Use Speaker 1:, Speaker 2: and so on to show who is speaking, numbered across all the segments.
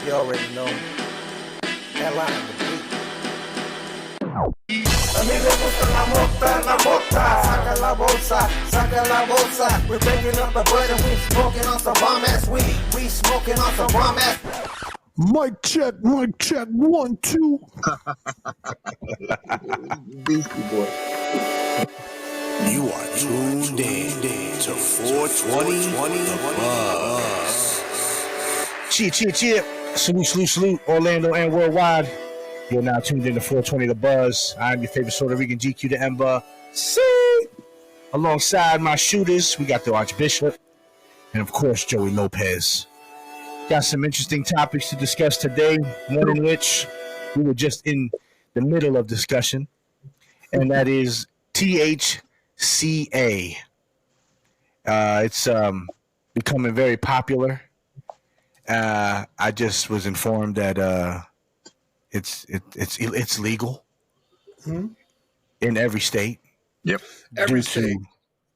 Speaker 1: You already know. That line of the beat. A mí me gusta la mota, saca la bolsa. We're breaking up the bud and we smoking on some bomb ass weed. We smoking on some bomb ass.
Speaker 2: Mic check, 1, 2.
Speaker 3: Beastie Boy.
Speaker 4: You are tuned in to 420 the Buzz. Cheer. Salute, Orlando and worldwide. You're now tuned in to 420 the Buzz. I'm your favorite Puerto Rican, GQ the Ember. See? Alongside my shooters, we got the Archbishop and, of course, Joey Lopez. Got some interesting topics to discuss today, one in which we were just in the middle of discussion, and that is THCA. It's becoming very popular. I just was informed that it's legal in every state.
Speaker 3: Yep,
Speaker 4: every state.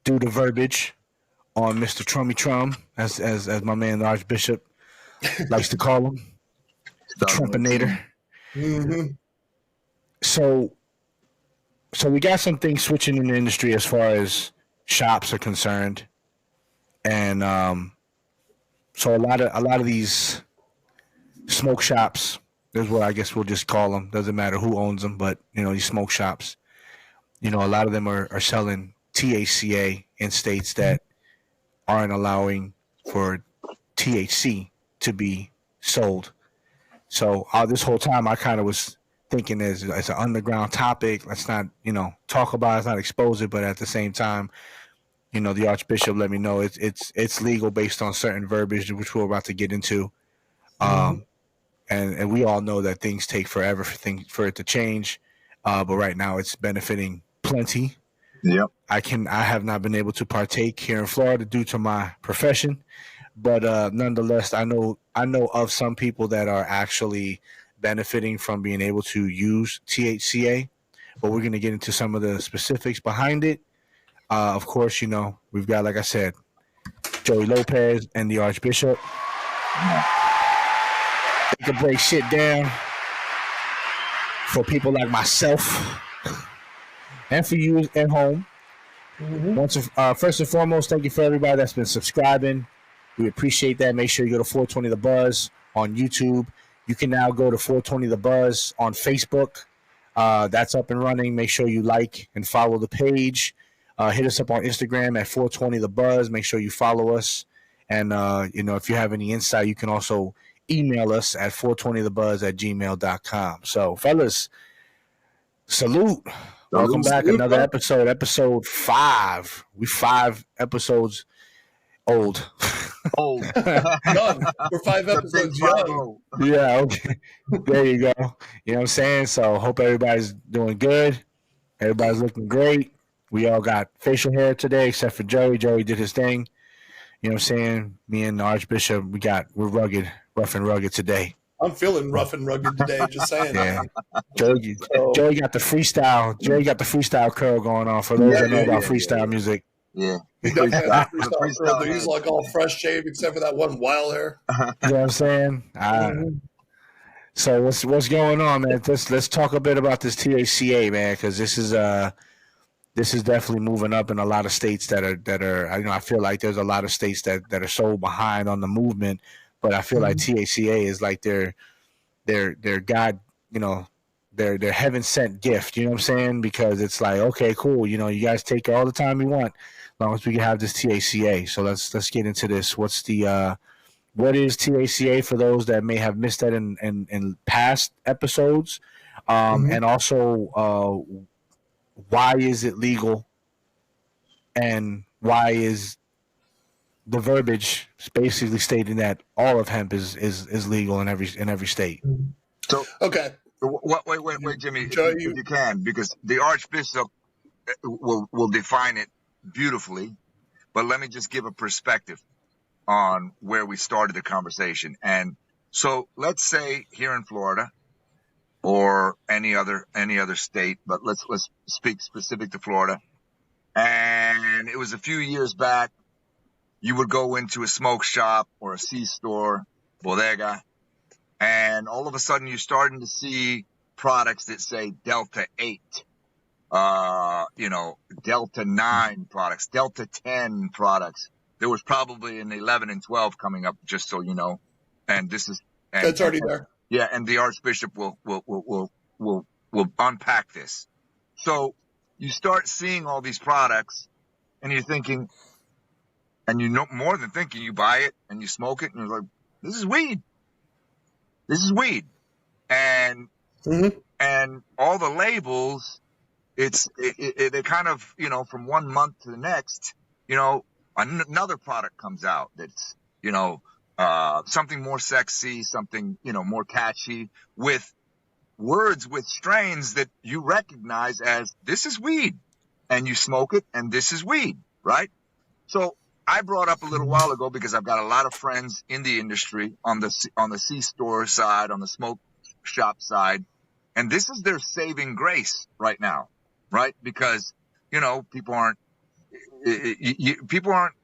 Speaker 4: Due to verbiage on Mr. Trummy Trum, as my man the Archbishop likes to call him, the Trumpinator.
Speaker 2: Mm-hmm.
Speaker 4: So we got some things switching in the industry as far as shops are concerned, and so a lot of these smoke shops, is what I guess we'll just call them. Doesn't matter who owns them, but these smoke shops, a lot of them are selling THCA in states that aren't allowing for THC to be sold. So this whole time I kind of was thinking it's an underground topic. Let's not, talk about it, let's not expose it, but at the same time, the Archbishop let me know it's legal based on certain verbiage, which we're about to get into. And we all know that things take forever for it to change. But right now it's benefiting plenty.
Speaker 3: Yep.
Speaker 4: I have not been able to partake here in Florida due to my profession. But nonetheless, I know of some people that are actually benefiting from being able to use THCA. But we're going to get into some of the specifics behind it. Of course, we've got, like I said, Joey Lopez and the Archbishop. They can break shit down for people like myself and for you at home. First and foremost, thank you for everybody that's been subscribing. We appreciate that. Make sure you go to 420 the Buzz on YouTube. You can now go to 420 the Buzz on Facebook. That's up and running. Make sure you like and follow the page. Hit us up on Instagram at 420 the Buzz. Make sure you follow us. And, if you have any insight, you can also email us at 420thebuzz@gmail.com. So, fellas, salute. Welcome back. Another episode 5. We 5 episodes old.
Speaker 2: Young. We're 5 episodes young.
Speaker 4: Yeah, okay. There you go. You know what I'm saying? So hope everybody's doing good. Everybody's looking great. We all got facial hair today except for Joey. Joey did his thing. You know what I'm saying? Me and the Archbishop, we're rugged, rough and rugged today.
Speaker 2: I'm feeling rough and rugged today, just saying.
Speaker 4: Yeah. Joey got the freestyle. Joey got the freestyle curl going on for those that know about freestyle music.
Speaker 3: Yeah.
Speaker 2: He does have freestyle curl. He's like all fresh shaved except for that one wild hair.
Speaker 4: You know what I'm saying? So what's going on, man? Let's talk a bit about this THCA, man, because this is definitely moving up in a lot of states that are. I feel like there's a lot of states that are so behind on the movement, but I feel like THCA is like their God, their heaven sent gift. You know what I'm saying? Because it's like, okay, cool. You guys take all the time you want, as long as we can have this THCA. So let's get into this. What is THCA for those that may have missed that in past episodes, and also why is it legal, and why is the verbiage basically stating that all of hemp is legal in every state?
Speaker 3: So
Speaker 2: okay,
Speaker 3: wait, Jimmy, if you can, because the Archbishop will define it beautifully, but let me just give a perspective on where we started the conversation. And so let's say here in Florida or any other state, but let's speak specific to Florida. And it was a few years back, you would go into a smoke shop or a C-store, bodega, And all of a sudden you're starting to see products that say Delta 8, Delta 9 products, Delta 10 products. There was probably an 11 and 12 coming up, just so you know. And this is,
Speaker 2: That's already there.
Speaker 3: Yeah. And the Archbishop will unpack this. So you start seeing all these products and you're thinking, and you know, more than thinking, you buy it and you smoke it and you're like, this is weed. This is weed. And, and all the labels, they kind of, from 1 month to the next, another product comes out that's, something more sexy, something, more catchy, with words, with strains that you recognize as this is weed, and you smoke it and this is weed, right? So I brought up a little while ago, because I've got a lot of friends in the industry on the C-store side, on the smoke shop side, and this is their saving grace right now, right? Because, people aren't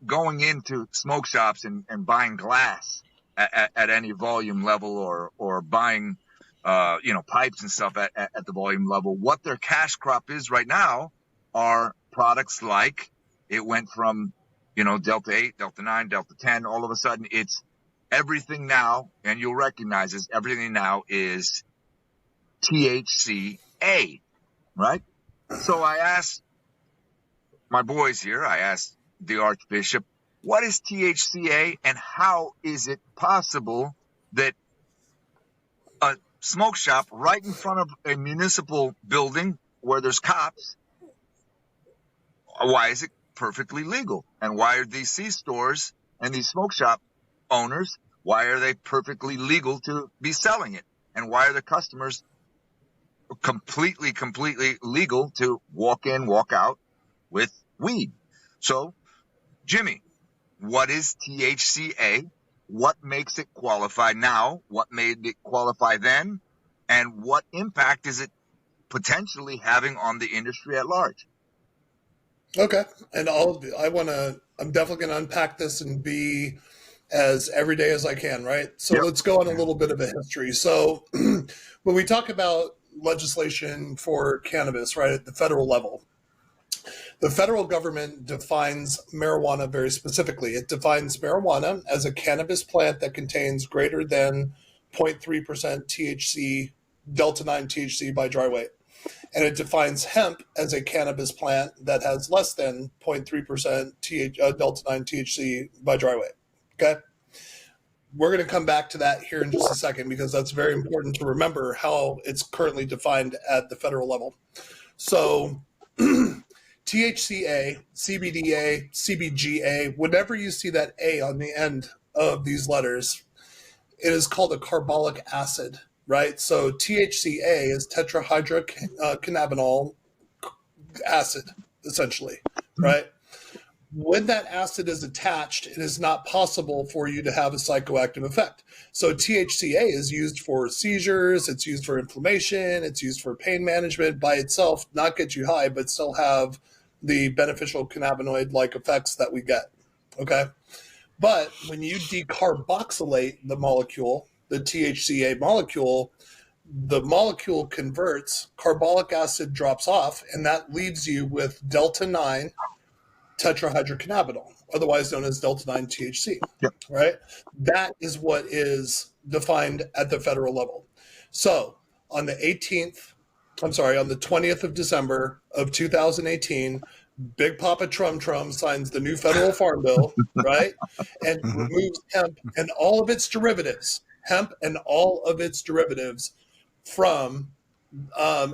Speaker 3: going into smoke shops and buying glass at any volume level, or buying, pipes and stuff at the volume level. What their cash crop is right now are products like, it went from, Delta 8, Delta 9, Delta 10, all of a sudden it's everything now, and you'll recognize this, everything now is THCA, right? So I asked my boys here, I asked the Archbishop, what is THCA and how is it possible that a smoke shop right in front of a municipal building where there's cops, why is it perfectly legal? And why are these C-stores and these smoke shop owners, why are they perfectly legal to be selling it? And why are the customers completely legal to walk in, walk out with weed? So, Jimmy, what is THCA? What makes it qualify now? What made it qualify then? And what impact is it potentially having on the industry at large?
Speaker 2: Okay. And I'm definitely going to unpack this and be as everyday as I can, right? So Let's go on a little bit of a history. So when we talk about legislation for cannabis, right, at the federal level, the federal government defines marijuana very specifically. It defines marijuana as a cannabis plant that contains greater than 0.3% THC, Delta 9 THC by dry weight. And it defines hemp as a cannabis plant that has less than 0.3% Delta 9 THC by dry weight. Okay? We're going to come back to that here in just a second, because that's very important to remember how it's currently defined at the federal level. So THCA, CBDA, CBGA, whenever you see that A on the end of these letters, it is called a carbolic acid, right? So THCA is tetrahydrocannabinol acid, essentially, right? When that acid is attached, it is not possible for you to have a psychoactive effect. So THCA is used for seizures, it's used for inflammation, it's used for pain management by itself, not get you high, but still have the beneficial cannabinoid-like effects that we get, okay? But when you decarboxylate the molecule, the THCA molecule, the molecule converts, carbolic acid drops off, and that leaves you with Delta 9 tetrahydrocannabinol, otherwise known as Delta 9 THC, right? That is what is defined at the federal level. So on the 20th of December of 2018, Big Papa Trum signs the new federal farm bill, right? And removes hemp and all of its derivatives, from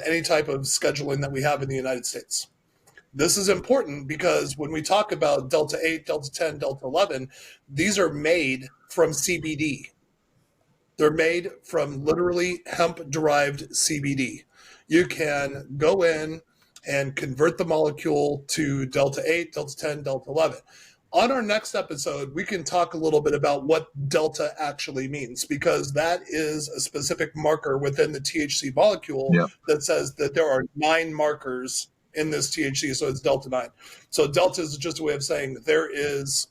Speaker 2: any type of scheduling that we have in the United States. This is important because when we talk about Delta 8, Delta 10, Delta 11, these are made from CBD. They're made from literally hemp-derived CBD. You can go in and convert the molecule to Delta 8, Delta 10, Delta 11. On our next episode, we can talk a little bit about what Delta actually means, because that is a specific marker within the THC molecule that says that there are 9 markers in this THC, so it's Delta 9. So Delta is just a way of saying that there is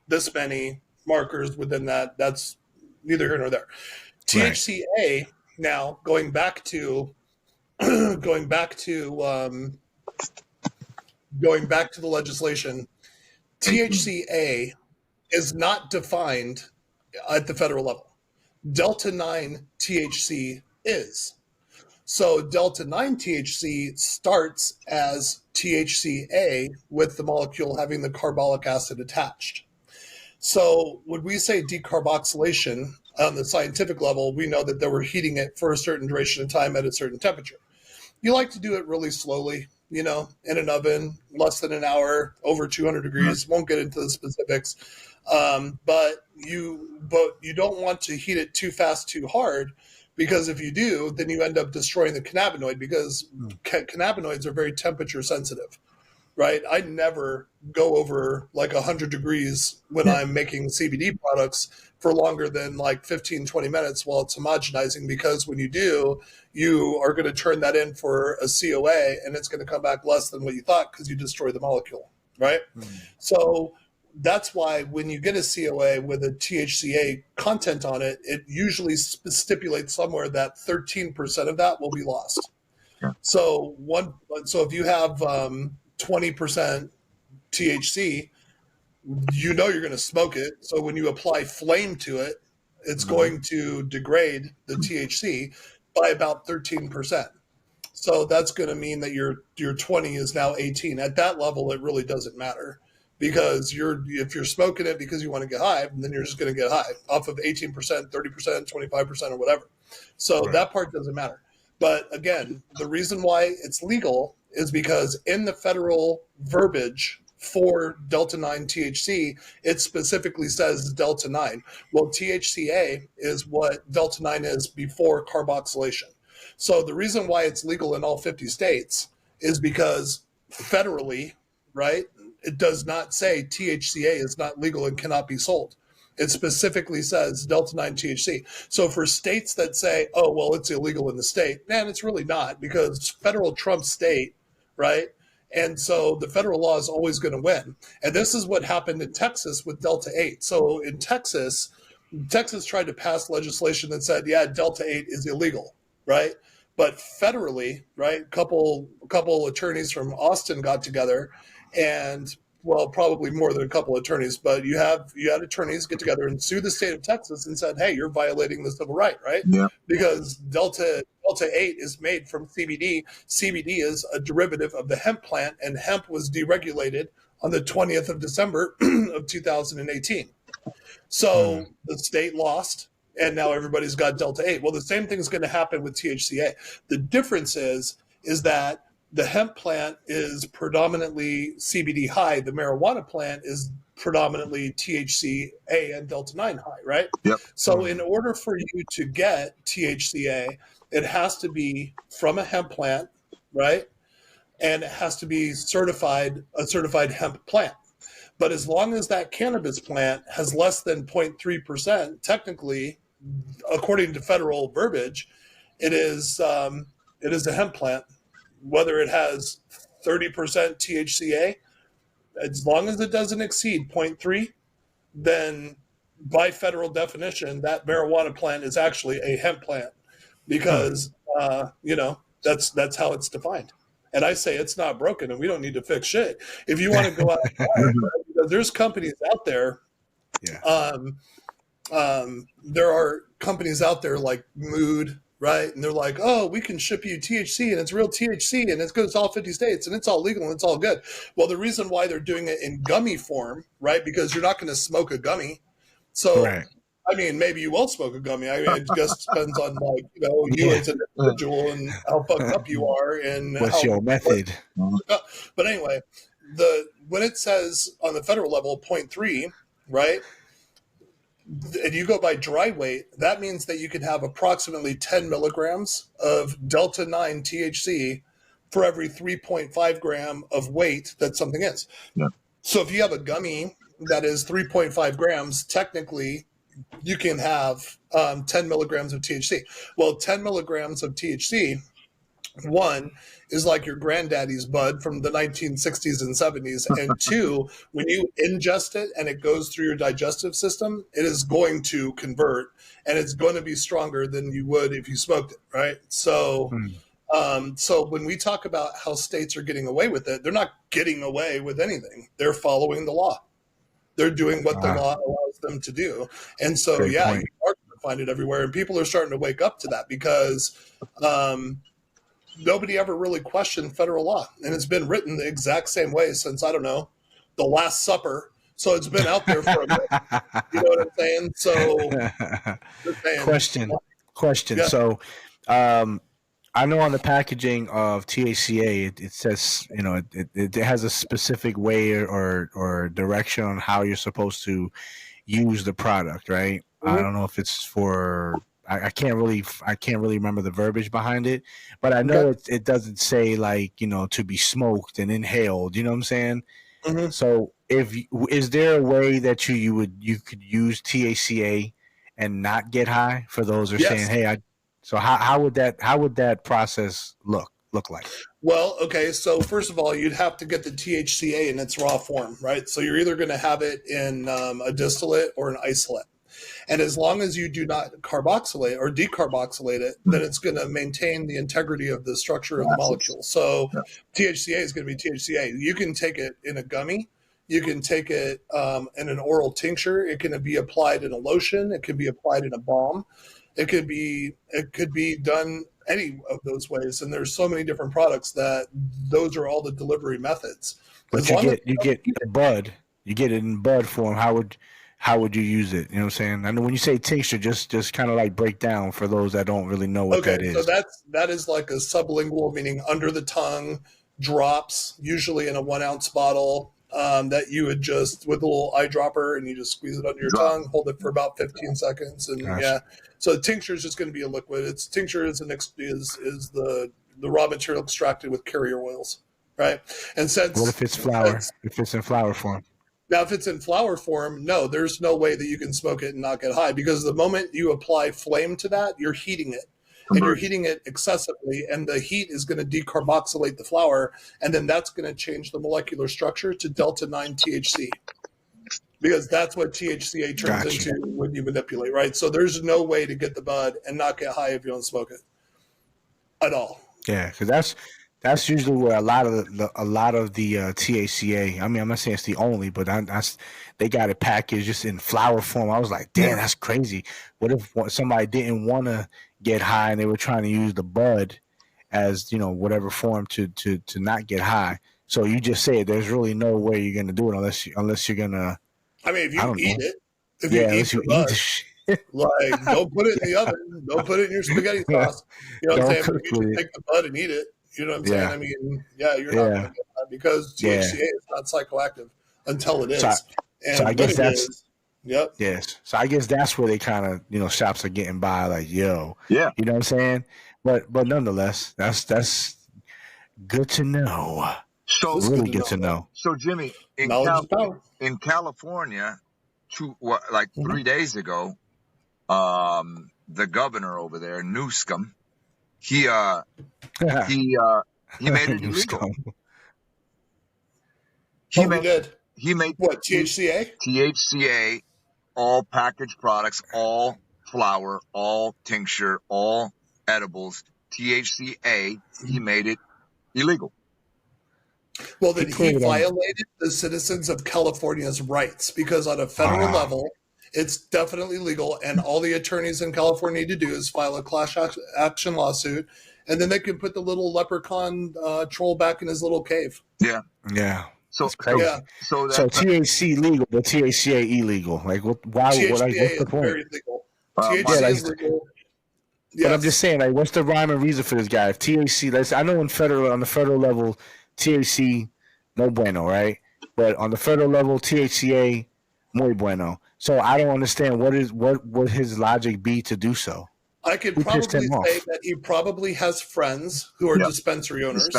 Speaker 2: this many markers within that. That's neither here nor there. THCA now going back to the legislation. THCA is not defined at the federal level. Delta 9 THC is. So Delta 9 THC starts as THCA with the molecule having the carbolic acid attached. So when we say decarboxylation on the scientific level, we know that they were heating it for a certain duration of time at a certain temperature. You like to do it really slowly, in an oven, less than an hour, over 200 degrees. Won't get into the specifics. But you don't want to heat it too fast, too hard, because if you do, then you end up destroying the cannabinoid, because cannabinoids are very temperature sensitive, right? I never go over like 100 degrees when I'm making CBD products for longer than like 15, 20 minutes while it's homogenizing, because when you do, you are going to turn that in for a COA and it's going to come back less than what you thought because you destroy the molecule, right? So that's why when you get a COA with a THCA content on it, it usually stipulates somewhere that 13% of that will be lost. So if you have 20% THC, you're going to smoke it. So when you apply flame to it, it's going to degrade the THC by about 13%. So that's going to mean that your 20 is now 18. At that level, it really doesn't matter, because if you're smoking it because you want to get high, then you're just going to get high off of 18%, 30%, 25%, or whatever. So that part doesn't matter. But again, the reason why it's legal is because in the federal verbiage for Delta 9 THC, it specifically says Delta 9. Well, THCA is what Delta 9 is before carboxylation. So the reason why it's legal in all 50 states is because federally, right, it does not say THCA is not legal and cannot be sold. It specifically says Delta 9 THC. So for states that say, oh, well, it's illegal in the state, man, it's really not, because federal trumps state, right? And so the federal law is always going to win. And this is what happened in Texas with Delta 8. So in Texas tried to pass legislation that said, yeah, Delta 8 is illegal, right? But federally, right, a couple attorneys from Austin got together, and well, probably more than a couple of attorneys, but you had attorneys get together and sue the state of Texas and said, hey, you're violating the civil right, right? Yeah. Because Delta 8 is made from CBD. CBD is a derivative of the hemp plant, and hemp was deregulated on the 20th of December of 2018. So the state lost, and now everybody's got Delta 8. Well, the same thing's going to happen with THCA. The difference is that the hemp plant is predominantly CBD high. The marijuana plant is predominantly THCA and Delta 9 high, right? Yep. So in order for you to get THCA, it has to be from a hemp plant, right? And it has to be a certified hemp plant. But as long as that cannabis plant has less than 0.3%, technically, according to federal verbiage, it is a hemp plant. Whether it has 30% THCA, as long as it doesn't exceed 0.3, then by federal definition, that marijuana plant is actually a hemp plant, because that's how it's defined. And I say it's not broken, and we don't need to fix shit. If you want to go out, there's companies out there. Yeah. There are companies out there like Mood, right? And they're like, oh, we can ship you THC, and it's real THC, and it goes to all 50 states, and it's all legal, and it's all good. Well, the reason why they're doing it in gummy form, right? Because you're not going to smoke a gummy. So, right. I mean, maybe you won't smoke a gummy. I mean, it just depends on, like, you as an individual and how fucked up you are. And
Speaker 4: what's your method?
Speaker 2: But anyway, when it says on the federal level 0.3, right? And you go by dry weight, that means that you can have approximately 10 milligrams of Delta 9 THC for every 3.5 gram of weight that something is. Yeah. So if you have a gummy that is 3.5 grams, technically you can have 10 milligrams of THC. Well, 10 milligrams of THC One is like your granddaddy's bud from the 1960s and 70s. And two, when you ingest it and it goes through your digestive system, it is going to convert and it's going to be stronger than you would if you smoked it, right? So, so when we talk about how states are getting away with it, they're not getting away with anything. They're following the law. They're doing what the law allows them to do. And so, you are going to find it everywhere. And people are starting to wake up to that because nobody ever really questioned federal law. And it's been written the exact same way since, I don't know, the Last Supper. So it's been out there for a minute. You know what I'm saying? So,
Speaker 4: question. Yeah. So, I know on the packaging of THCA, it says, you know, it has a specific way or direction on how you're supposed to use the product, right? Mm-hmm. I don't know if it's for, I can't really remember the verbiage behind it, but I know it doesn't say like, you know, to be smoked and inhaled, you know what I'm saying? Mm-hmm. So is there a way that you could use THCA and not get high for those who are saying, hey, so how would that process look like?
Speaker 2: Well, okay, so first of all, you'd have to get the THCA in its raw form, right? So you're either going to have it in a distillate or an isolate. And as long as you do not carboxylate or decarboxylate it, then it's going to maintain the integrity of the structure of the molecule. So THCA is going to be THCA. You can take it in a gummy. You can take it in an oral tincture. It can be applied in a lotion. It can be applied in a balm. It could be done any of those ways, and there's so many different products that those are all the delivery methods.
Speaker 4: But you get the bud, you get it in bud form. How would you use it? You know what I'm saying? I know when you say tincture, just kind of like break down for those that don't really know what that is.
Speaker 2: So that is like a sublingual, meaning under the tongue drops, usually in a 1 ounce bottle. That you would just with a little eyedropper and you just squeeze it under your tongue, hold it for about 15 seconds, and So the tincture is just going to be a liquid. Tincture is the raw material extracted with carrier oils, right? And since
Speaker 4: what if it's flour? If it's in flour form?
Speaker 2: Now, if it's in flour form, no, there's no way that you can smoke it and not get high because the moment you apply flame to that, you're heating it. And you're heating it excessively, and the heat is going to decarboxylate the flour, and then that's going to change the molecular structure to delta-9 THC, because that's what THCA turns into when you manipulate, right? So there's no way to get the bud and not get high if you don't smoke it at all.
Speaker 4: Yeah, because that's usually where a lot of the THCA. I mean, I'm not saying it's the only, but they got it packaged just in flour form. I was like, damn, that's crazy. What if somebody didn't want to get high and they were trying to use the bud as, you know, whatever form to not get high? So you just say there's really no way you're gonna do it unless you're gonna.
Speaker 2: I mean, if you eat it, if you eat the bud, like don't put it in the oven, don't put it in your spaghetti sauce. You know what I'm saying? But if you just take the bud and eat it, you know what I'm saying? I mean, you're not gonna get high because THCA is not psychoactive until it is.
Speaker 4: So I guess that's.
Speaker 2: Yep.
Speaker 4: Yes. So I guess that's where they kind of, you know, shops are getting by, like, yo.
Speaker 3: Yeah.
Speaker 4: You know what I'm saying? But nonetheless, that's good to know.
Speaker 3: So
Speaker 4: really good to know.
Speaker 3: So Jimmy, in California, 3 days ago, the governor over there, Newsom, he made it illegal. He made
Speaker 2: what, THCA?
Speaker 3: THCA, all packaged products, all flour, all tincture, all edibles, THCA, he made it illegal.
Speaker 2: Well, then he violated the citizens of California's rights because on a federal level, it's definitely legal, and all the attorneys in California need to do is file a class action lawsuit, and then they can put the little leprechaun troll back in his little cave.
Speaker 3: Yeah.
Speaker 4: Yeah.
Speaker 3: So
Speaker 4: THC legal, but THCA illegal. Like, what's the point?
Speaker 2: Very legal. THC is legal.
Speaker 4: But I'm just saying, like, what's the rhyme and reason for this guy? If THC, I know on the federal level, THC, no bueno, right? But on the federal level, THCA, muy bueno. So I don't understand what would his logic be to do so.
Speaker 2: I could probably say that he probably has friends who are dispensary owners.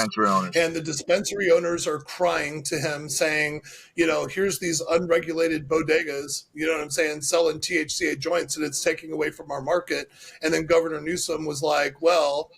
Speaker 2: And the dispensary owners are crying to him saying, you know, here's these unregulated bodegas, you know what I'm saying, selling THCA joints, and it's taking away from our market. And then Governor Newsom was like, well,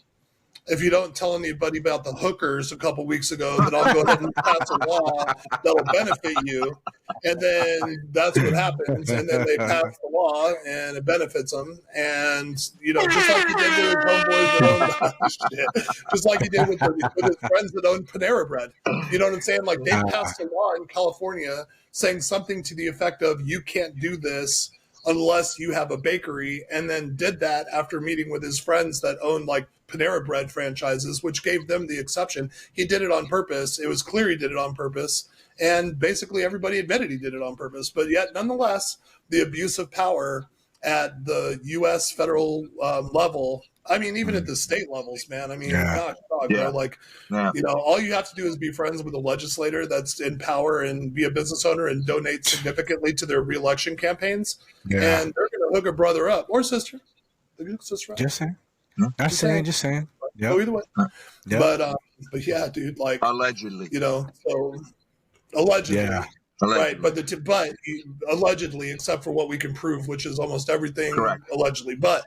Speaker 2: if you don't tell anybody about the hookers a couple weeks ago, then I'll go ahead and pass a law that'll benefit you. And then that's what happens. And then they pass the law and it benefits them. And, you know, just like he did with his homeboys that own shit, just like he did with his friends that own Panera Bread. You know what I'm saying? Like, they passed a law in California saying something to the effect of, you can't do this unless you have a bakery, and then did that after meeting with his friends that own like Panera Bread franchises, which gave them the exception. He did it on purpose. It was clear he did it on purpose. And basically everybody admitted he did it on purpose. But yet, nonetheless, the abuse of power at the U.S. federal level, I mean, even at the state levels, man. I mean, gosh, dog, bro, like, you know, all you have to do is be friends with a legislator that's in power and be a business owner and donate significantly to their reelection campaigns. And they're going to hook a brother up or sister. Sister up.
Speaker 4: Just saying. Just saying.
Speaker 2: Yeah. Either way. But yeah, dude, like,
Speaker 3: allegedly,
Speaker 2: you know, so allegedly. Yeah. Right, but allegedly, except for what we can prove, which is almost everything. Correct. Allegedly. But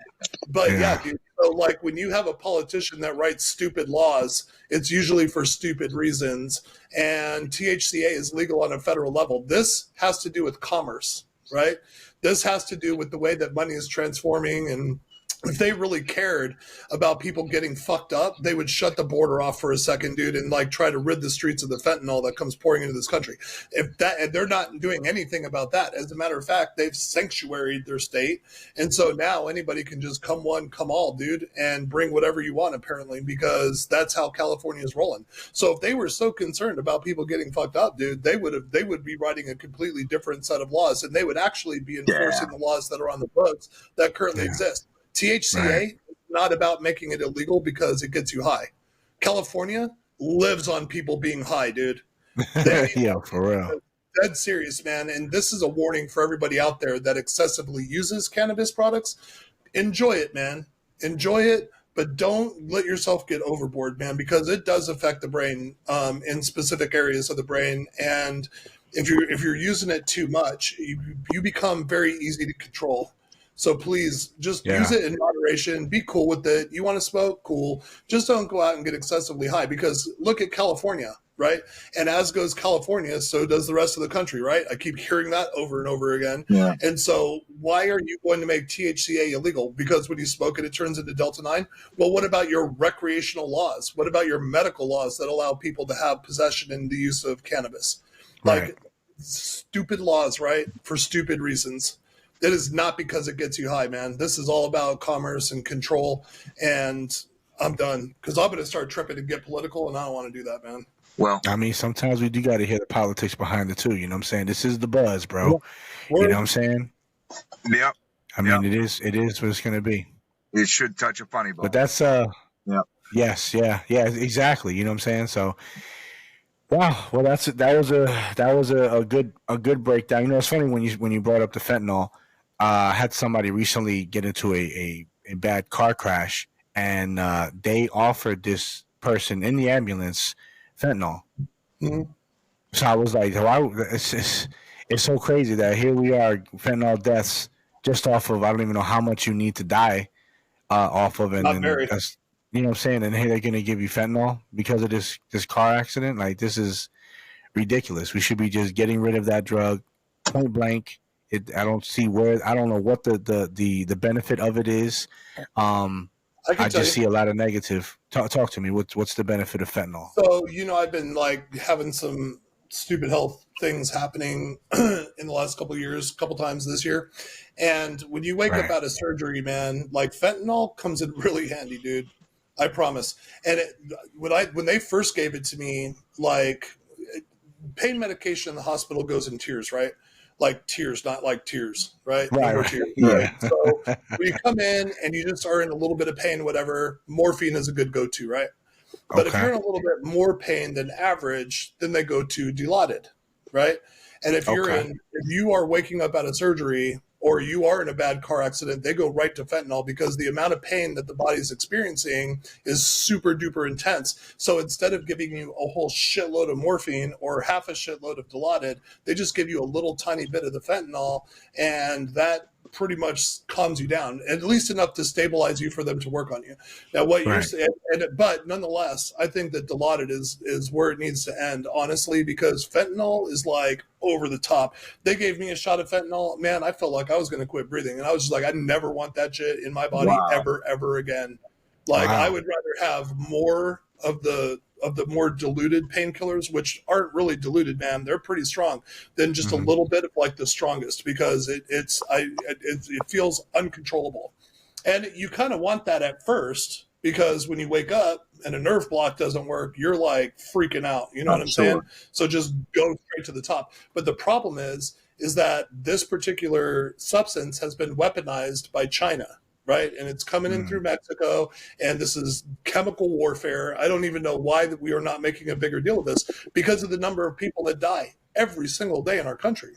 Speaker 2: yeah, dude. So like, when you have a politician that writes stupid laws, it's usually for stupid reasons. And THCA is legal on a federal level. This has to do with commerce, right? This has to do with the way that money is transforming. And if they really cared about people getting fucked up, they would shut the border off for a second, dude, and like try to rid the streets of the fentanyl that comes pouring into this country. And they're not doing anything about that. As a matter of fact, they've sanctuaried their state. And so now anybody can just come one, come all, dude, and bring whatever you want, apparently, because that's how California is rolling. So if they were so concerned about people getting fucked up, dude, they would be writing a completely different set of laws, and they would actually be enforcing the laws that are on the books that currently exist. THCA is not about making it illegal because it gets you high. California lives on people being high, dude.
Speaker 4: Yeah, for real.
Speaker 2: Dead serious, man. And this is a warning for everybody out there that excessively uses cannabis products. Enjoy it, man. Enjoy it, but don't let yourself get overboard, man, because it does affect the brain in specific areas of the brain. And if you're using it too much, you become very easy to control. So please just use it in moderation. Be cool with it. You want to smoke? Cool. Just don't go out and get excessively high, because look at California, right? And as goes California, so does the rest of the country, right? I keep hearing that over and over again. Yeah. And so why are you going to make THCA illegal? Because when you smoke it, it turns into Delta-9? Well, what about your recreational laws? What about your medical laws that allow people to have possession and the use of cannabis? Like, stupid laws, right? For stupid reasons. It is not because it gets you high, man. This is all about commerce and control. And I'm done, because I'm going to start tripping and get political, and I don't want to do that, man.
Speaker 3: Well,
Speaker 4: I mean, sometimes we do got to hear the politics behind it too. You know what I'm saying? This is the buzz, bro. You know what I'm saying?
Speaker 3: Yep.
Speaker 4: I mean, it is what it's going to be.
Speaker 3: It should touch a funny bone.
Speaker 4: But that's yes, yeah, exactly. You know what I'm saying? So, wow. Well, that was a good breakdown. You know, it's funny when you brought up the fentanyl. I had somebody recently get into a bad car crash, and they offered this person in the ambulance fentanyl. Mm-hmm. So I was like, it's so crazy that here we are, fentanyl deaths just off of, I don't even know how much you need to die off of. And that's, you know what I'm saying? And hey, they're going to give you fentanyl because of this car accident. Like, this is ridiculous. We should be just getting rid of that drug point blank. I don't see I don't know what the benefit of it is. I just see a lot of negative. Talk to me. What's the benefit of fentanyl?
Speaker 2: So, you know, I've been like having some stupid health things happening in the last couple of years, a couple times this year. And when you wake up out of surgery, man, like, fentanyl comes in really handy, dude. I promise. And when they first gave it to me, like, pain medication in the hospital goes in tiers, right? Like tears, not like tears, right?
Speaker 4: Right.
Speaker 2: Tears, right? So when you come in and you just are in a little bit of pain, whatever, morphine is a good go-to, right? But if you're in a little bit more pain than average, then they go to Dilaudid, right? And if you are waking up out of surgery, or you are in a bad car accident, they go right to fentanyl, because the amount of pain that the body's experiencing is super duper intense. So instead of giving you a whole shitload of morphine or half a shitload of Dilaudid, they just give you a little tiny bit of the fentanyl, and that pretty much calms you down, at least enough to stabilize you for them to work on you. Now, what you're saying, but nonetheless, I think that Dilaudid is where it needs to end, honestly, because fentanyl is like over the top. They gave me a shot of fentanyl, man. I felt like I was going to quit breathing, and I was just like, I never want that shit in my body ever again. Like, I would rather have more of the more diluted painkillers, which aren't really diluted, man. They're pretty strong, than just a little bit of like the strongest, because it feels uncontrollable. And you kind of want that at first, because when you wake up and a nerve block doesn't work, you're like freaking out. You know what I'm saying? So just go straight to the top. But the problem is that this particular substance has been weaponized by China. Right. And it's coming in through Mexico, and this is chemical warfare. I don't even know why that we are not making a bigger deal of this, because of the number of people that die every single day in our country.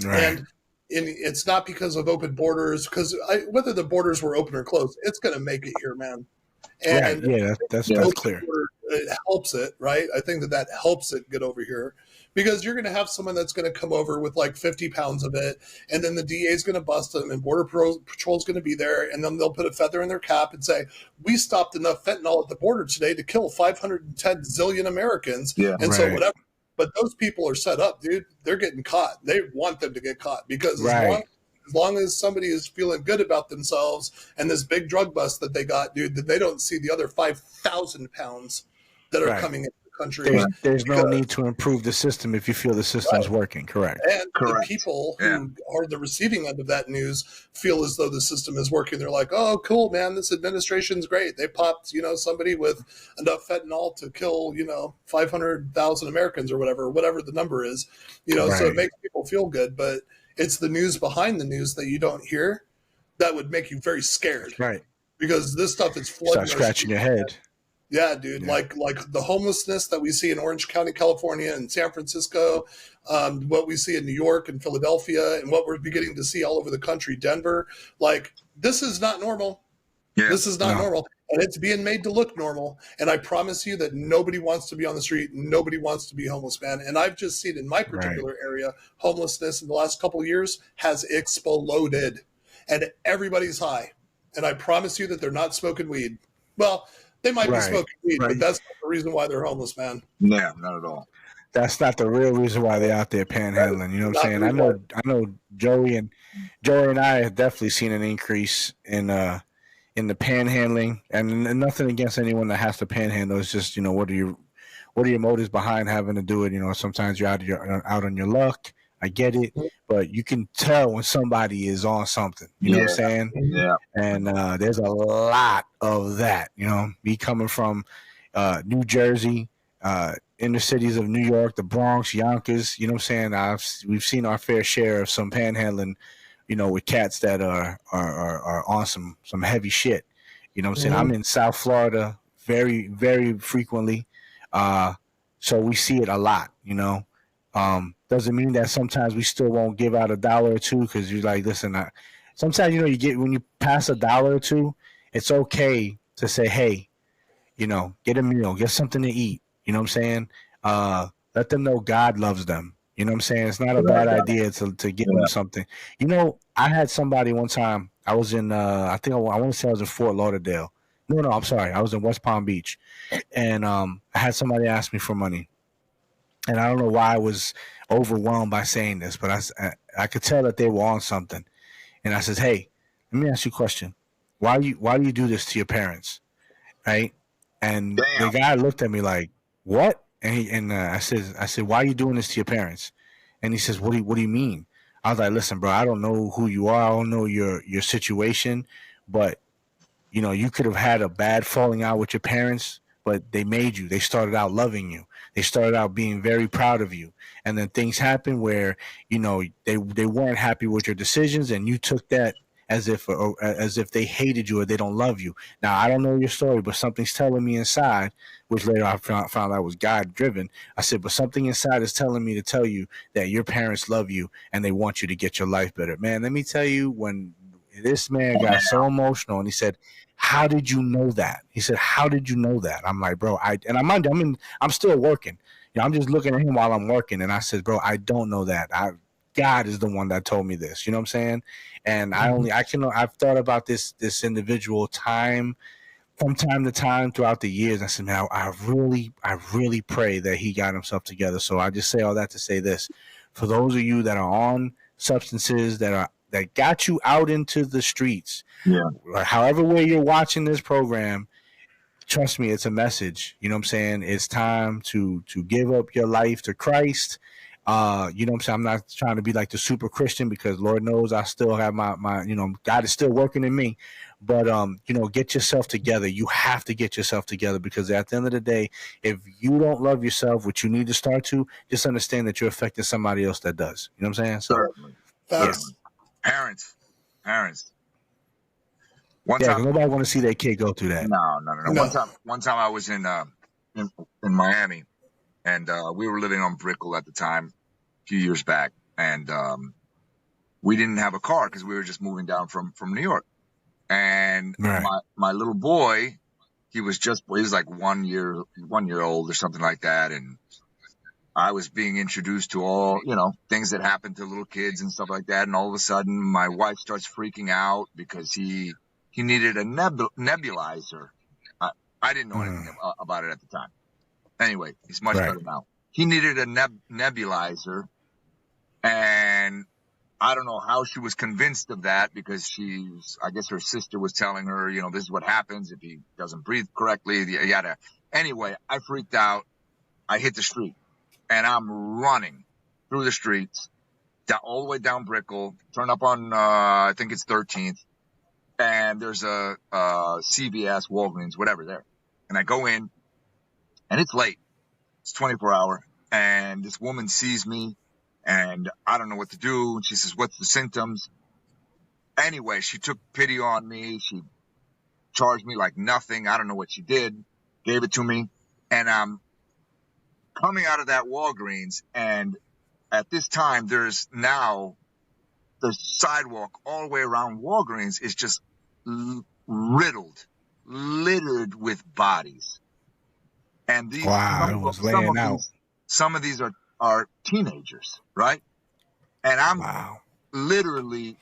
Speaker 2: Right. And it's not because of open borders, because whether the borders were open or closed, it's going to make it here, man. And
Speaker 4: that's clear.
Speaker 2: It helps it, right? I think that helps it get over here, because you're going to have someone that's going to come over with like 50 pounds of it, and then the DA is going to bust them, and Border Patrol is going to be there, and then they'll put a feather in their cap and say, we stopped enough fentanyl at the border today to kill 510 zillion Americans. So whatever. But those people are set up, dude. They're getting caught. They want them to get caught, because as long as somebody is feeling good about themselves and this big drug bust that they got, dude, that they don't see the other 5,000 pounds that are coming into the country.
Speaker 4: There's no need to improve the system if you feel the system's working. Correct.
Speaker 2: And the people who are the receiving end of that news feel as though the system is working. They're like, oh, cool, man, this administration's great. They popped, somebody with enough fentanyl to kill, 500,000 Americans or whatever the number is, so it makes people feel good. But it's the news behind the news that you don't hear that would make you very scared.
Speaker 4: Right.
Speaker 2: Because this stuff is flooding.
Speaker 4: Start scratching your head.
Speaker 2: Yeah, dude. Yeah. Like the homelessness that we see in Orange County, California, and San Francisco, what we see in New York and Philadelphia, and what we're beginning to see all over the country, Denver. Like, this is not normal. Yeah. This is not normal. And it's being made to look normal. And I promise you that nobody wants to be on the street. Nobody wants to be homeless, man. And I've just seen in my particular area, homelessness in the last couple of years has exploded. And everybody's high. And I promise you that they're not smoking weed. Well, they might be smoking weed, but that's not the reason why they're homeless, man.
Speaker 3: No, not at all.
Speaker 4: That's not the real reason why they're out there panhandling. You know what I'm saying? I know Joey and I have definitely seen an increase in the panhandling, and nothing against anyone that has to panhandle. It's just, what are your motives behind having to do it? Sometimes you're out on your luck. I get it, but you can tell when somebody is on something. You know what I'm saying?
Speaker 3: Yeah.
Speaker 4: And there's a lot of that. Me coming from New Jersey, inner cities of New York, the Bronx, Yonkers. You know what I'm saying? We've seen our fair share of some panhandling. With cats that are on some heavy shit. You know what I'm saying? I'm in South Florida very, very frequently. So we see it a lot, Doesn't mean that sometimes we still won't give out $1 or $2, because you're like, listen, sometimes, you get, when you pass $1 or $2, it's okay to say, hey, get a meal, get something to eat. You know what I'm saying? Let them know God loves them. You know what I'm saying? It's not a bad idea to give them something. I had somebody one time, I was in, I want to say I was in Fort Lauderdale. No, I'm sorry. I was in West Palm Beach. And I had somebody ask me for money. And I don't know why I was overwhelmed by saying this, but I could tell that they were on something. And I said, hey, let me ask you a question. Why do you do this to your parents? Right? And the guy looked at me like, what? And I said, why are you doing this to your parents? And he says, what do you mean? I was like, listen, bro, I don't know who you are. I don't know your situation, but you could have had a bad falling out with your parents, but they made you. They started out loving you. They started out being very proud of you. And then things happened where, they weren't happy with your decisions, and you took that as if they hated you or they don't love you. Now, I don't know your story, but something's telling me inside, which later I found out was God driven. I said, but something inside is telling me to tell you that your parents love you and they want you to get your life better. Man, let me tell you, when this man got so emotional and he said, how did you know that? He said, how did you know that? I'm like, bro, I'm still working. I'm just looking at him while I'm working. And I said, bro, I don't know that. God is the one that told me this. You know what I'm saying? And I've thought about this individual from time to time throughout the years. I said, man, I really pray that he got himself together. So I just say all that to say this: for those of you that are on substances that got you out into the streets, or however way you're watching this program, trust me, it's a message. You know what I'm saying? It's time to give up your life to Christ. You know what I'm saying? I'm not trying to be like the super Christian, because Lord knows I still have my God is still working in me. But get yourself together. You have to get yourself together, because at the end of the day, if you don't love yourself, which you need to start to, just understand that you're affecting somebody else that does. You know what I'm saying? So,
Speaker 3: Certainly. Parents. One time,
Speaker 4: nobody want to see their kid go through that.
Speaker 3: No. One time I was in Miami, and we were living on Brickell at the time, a few years back, and we didn't have a car because we were just moving down from New York. And my little boy, he was like 1 year old or something like that, and I was being introduced to all, things that happen to little kids and stuff like that. And all of a sudden, my wife starts freaking out because he needed a nebulizer. I didn't know anything about it at the time. Anyway, he's much better now. He needed a nebulizer, and I don't know how she was convinced of that, because I guess her sister was telling her, this is what happens if he doesn't breathe correctly. Yada. Anyway, I freaked out. I hit the street, and I'm running through the streets, all the way down Brickell, turn up on, I think it's 13th. And there's a CVS, Walgreens, whatever there. And I go in, and it's late. It's 24-hour. And this woman sees me, and I don't know what to do. And she says, what's the symptoms? Anyway, she took pity on me. She charged me like nothing. I don't know what she did. Gave it to me. And I'm coming out of that Walgreens. And at this time, there's now the sidewalk all the way around Walgreens is just littered with bodies. And these, some of these are teenagers, right? And I'm literally,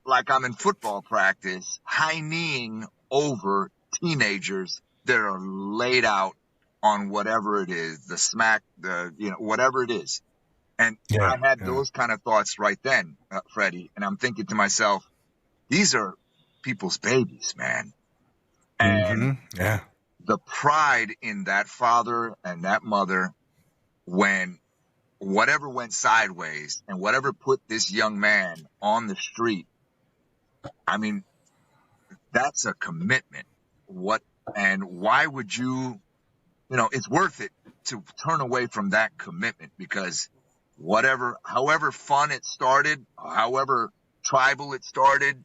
Speaker 3: like I'm in football practice, high-kneeing over teenagers that are laid out on whatever it is, whatever it is. And I had those kind of thoughts right then, Freddie. And I'm thinking to myself, these are people's babies, man. And the pride in that father and that mother, when whatever went sideways and whatever put this young man on the street, I mean, that's a commitment. Why would you, it's worth it to turn away from that commitment, because however fun it started, however tribal it started,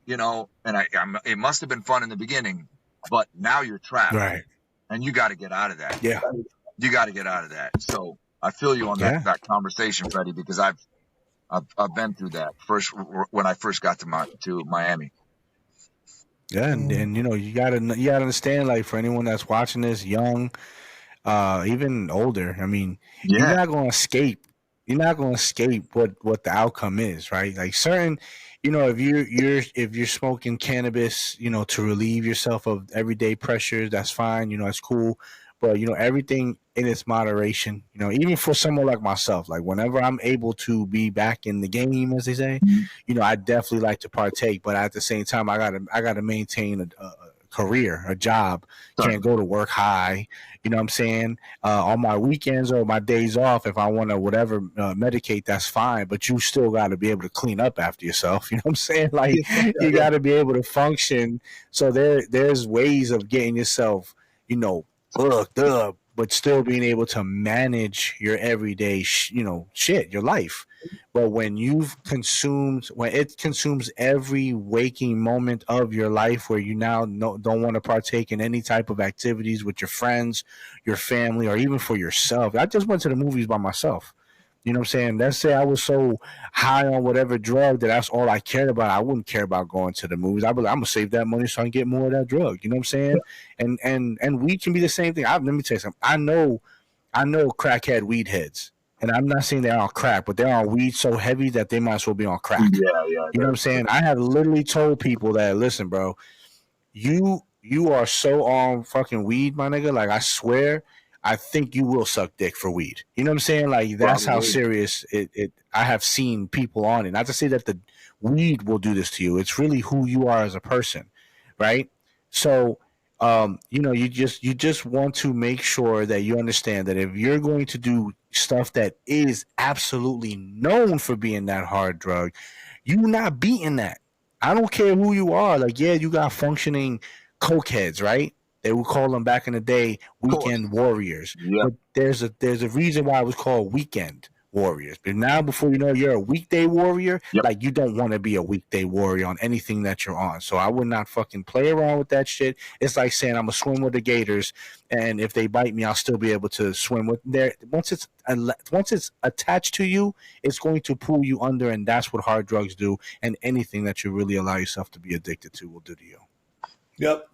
Speaker 3: and it must have been fun in the beginning, but now you're trapped, right? And you got to get out of that. Yeah, you got to get out of that. So I feel you on that conversation, Freddie, because I've been through that when I first got to Miami.
Speaker 4: Yeah, and you gotta understand, like, for anyone that's watching this, young, even older, I mean, you're not gonna escape. You're not gonna escape what the outcome is, right? Like certain. If you're smoking cannabis, to relieve yourself of everyday pressures, that's fine. It's cool. But, everything in its moderation, even for someone like myself, like whenever I'm able to be back in the game, as they say, I definitely like to partake. But at the same time, I gotta maintain a career, a job. Can't go to work high. You know what I'm saying? On my weekends or my days off, if I want to medicate, that's fine. But you still got to be able to clean up after yourself. You know what I'm saying? Like you got to be able to function. So there's ways of getting yourself, hooked up, but still being able to manage your everyday, shit, your life. But when it consumes every waking moment of your life, where you now don't want to partake in any type of activities with your friends, your family, or even for yourself. I just went to the movies by myself. You know what I'm saying? Let's say I was so high on whatever drug that's all I cared about. I wouldn't care about going to the movies. I'm going to save that money so I can get more of that drug. You know what I'm saying? And weed can be the same thing. Let me tell you something. I know crackhead weed heads. and I'm not saying they're on crack, but they're on weed so heavy that they might as well be on crack.
Speaker 3: Yeah.
Speaker 4: You know what I'm saying? I have literally told people that, listen, bro, you are so on fucking weed, my nigga. Like, I swear, I think you will suck dick for weed. You know what I'm saying? Like, that's how serious it. I have seen people on it. Not to say that the weed will do this to you. It's really who you are as a person, right? So, you just want to make sure that you understand that if you're going to do stuff that is absolutely known for being that hard drug, you're not beating that. I don't care who you are. Like, yeah, you got functioning cokeheads, right? They would call them back in the day weekend warriors.
Speaker 3: Yep.
Speaker 4: But there's a reason why it was called weekend warriors. But now, before you know, you're a weekday warrior.
Speaker 3: Yep.
Speaker 4: Like, you don't want to be a weekday warrior on anything that you're on. So I would not fucking play around with that shit. It's like saying I'm gonna swim with the gators, and if they bite me, I'll still be able to swim with there. Once it's attached to you, it's going to pull you under, and that's what hard drugs do. And anything that you really allow yourself to be addicted to will do to you.
Speaker 2: Yep.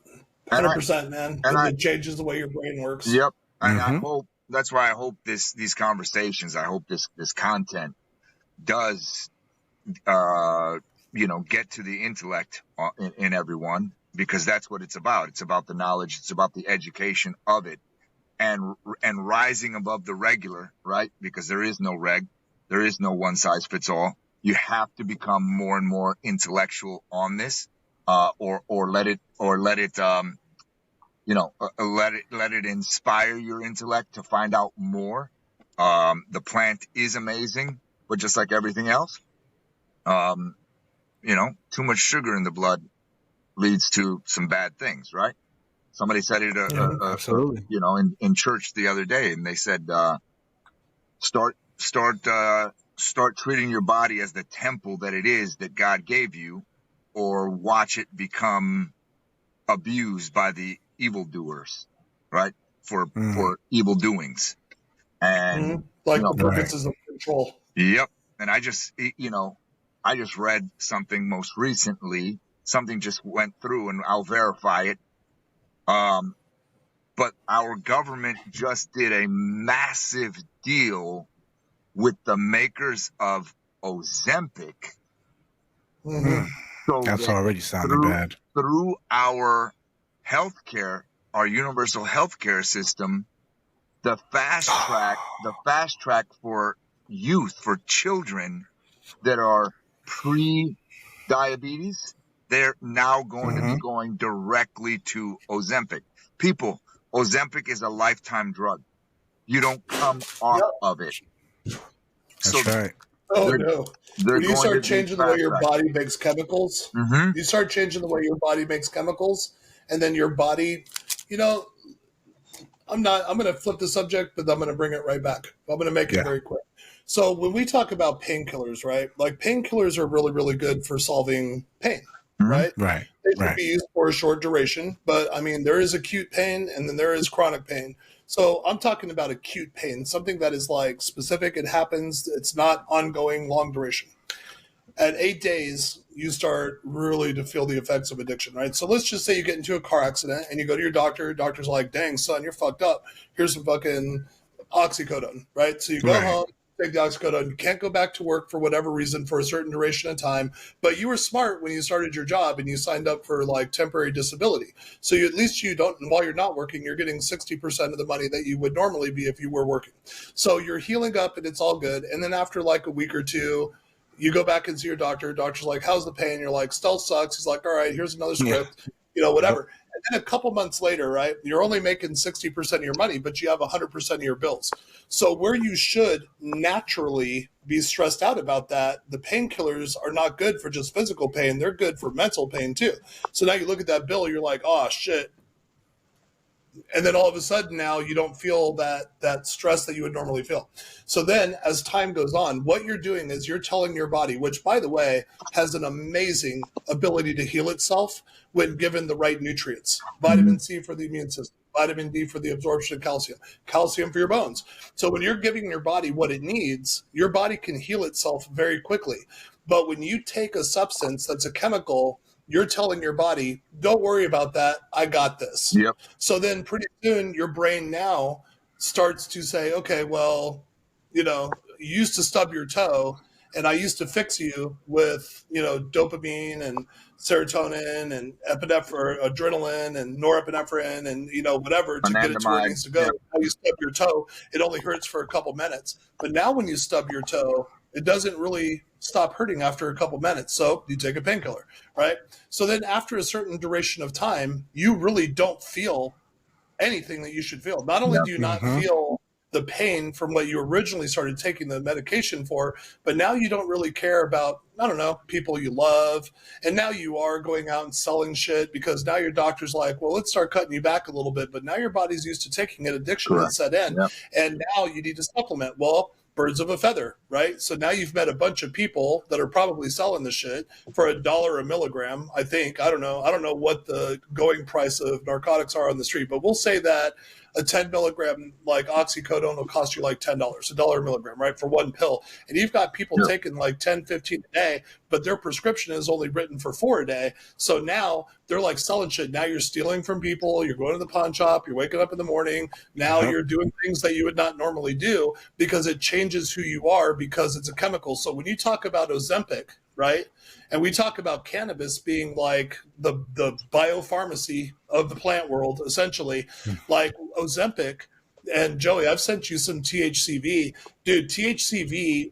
Speaker 2: 100%, man. And it changes the way your brain works.
Speaker 3: Yep. And I hope that's why I hope these conversations, I hope this content does, get to the intellect in everyone, because that's what it's about. It's about the knowledge. It's about the education of it, and rising above the regular, right? Because there is no there is no one size fits all. You have to become more and more intellectual on this, or let it inspire your intellect to find out more. The plant is amazing, but just like everything else, too much sugar in the blood leads to some bad things, right? Somebody said it,
Speaker 4: absolutely.
Speaker 3: In church the other day, and they said, start treating your body as the temple that it is, that God gave you, or watch it become abused by the evildoers, right? For evil doings. And
Speaker 2: like the purposes of control.
Speaker 3: Yep. And I just read something most recently. Something just went through, and I'll verify it. But our government just did a massive deal with the makers of Ozempic. So
Speaker 4: that's already sounding bad.
Speaker 3: Through our healthcare, our universal healthcare system, the fast track for youth, for children that are pre-diabetes, they're now going to be going directly to Ozempic. People, Ozempic is a lifetime drug. You don't come off of it.
Speaker 4: That's right.
Speaker 2: Oh, no. When you start changing the way your body makes chemicals, and then your body, I'm going to flip the subject, but I'm going to bring it right back. I'm going to make it very quick. So when we talk about painkillers, right? Like, painkillers are really, really good for solving pain, right?
Speaker 4: Right.
Speaker 2: They should be used for a short duration, but I mean, there is acute pain and then there is chronic pain. So I'm talking about acute pain, something that is like specific. It happens. It's not ongoing, long duration. At 8 days, you start really to feel the effects of addiction, right? So let's just say you get into a car accident and you go to your doctor. Your doctor's like, dang, son, you're fucked up. Here's some fucking oxycodone, right? So you go home, take the oxycodone. You can't go back to work for whatever reason for a certain duration of time. But you were smart when you started your job and you signed up for like temporary disability. So at least you don't, while you're not working, you're getting 60% of the money that you would normally be if you were working. So you're healing up and it's all good. And then after like a week or two, you go back and see your doctor. Doctor's like, how's the pain? You're like, still sucks. He's like, all right, here's another script, whatever. And then a couple months later, right, you're only making 60% of your money, but you have 100% of your bills. So where you should naturally be stressed out about that, the painkillers are not good for just physical pain. They're good for mental pain too. So now you look at that bill, you're like, oh, shit. And then all of a sudden now you don't feel that stress that you would normally feel. So then as time goes on, what you're doing is you're telling your body, which by the way has an amazing ability to heal itself when given the right nutrients. Vitamin C for the immune system, vitamin D for the absorption of calcium, calcium for your bones. So when you're giving your body what it needs, your body can heal itself very quickly. But when you take a substance that's a chemical, you're telling your body, don't worry about that. I got this.
Speaker 3: Yep.
Speaker 2: So then pretty soon your brain now starts to say, okay, well, you used to stub your toe, and I used to fix you with, dopamine and serotonin and epinephrine, or adrenaline and norepinephrine and, whatever to get it to where it
Speaker 3: Anandamide.
Speaker 2: needs to go.
Speaker 3: Yeah.
Speaker 2: Now you stub your toe, it only hurts for a couple minutes. But now when you stub your toe, it doesn't really stop hurting after a couple minutes. So you take a painkiller, right? So then after a certain duration of time, you really don't feel anything that you should feel. Not only do you not feel the pain from what you originally started taking the medication for, but now you don't really care about, I don't know, people you love. And now you are going out and selling shit because now your doctor's like, well, let's start cutting you back a little bit. But now your body's used to taking it. Addiction has set in. Yep. And now you need to supplement. Well, birds of a feather, right? So now you've met a bunch of people that are probably selling the shit for $1 a milligram. I think, I don't know what the going price of narcotics are on the street, but we'll say that a 10 milligram like oxycodone will cost you like $10, $1 a milligram, right? For one pill. And you've got people taking like 10, 15 a day, but their prescription is only written for 4 a day. So now they're like selling shit. Now you're stealing from people. You're going to the pawn shop. You're waking up in the morning. Now you're doing things that you would not normally do because it changes who you are because it's a chemical. So when you talk about Ozempic, right? And we talk about cannabis being like the biopharmacy of the plant world, essentially, like Ozempic. And Joey, I've sent you some THCV. Dude, THCV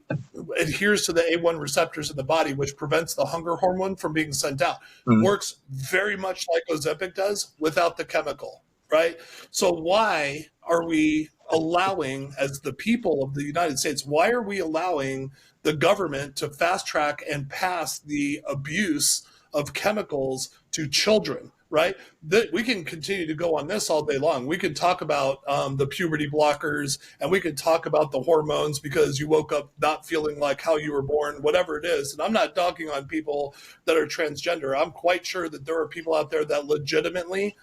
Speaker 2: adheres to the A1 receptors in the body, which prevents the hunger hormone from being sent out. Works very much like Ozempic does without the chemical, right? So why are we allowing, as the people of the United States, why are we allowing the government to fast track and pass the abuse of chemicals to children, right? We can continue to go on this all day long. We could talk about the puberty blockers, and we could talk about the hormones because you woke up not feeling like how you were born, whatever it is. And I'm not dogging on people that are transgender. I'm quite sure that there are people out there that legitimately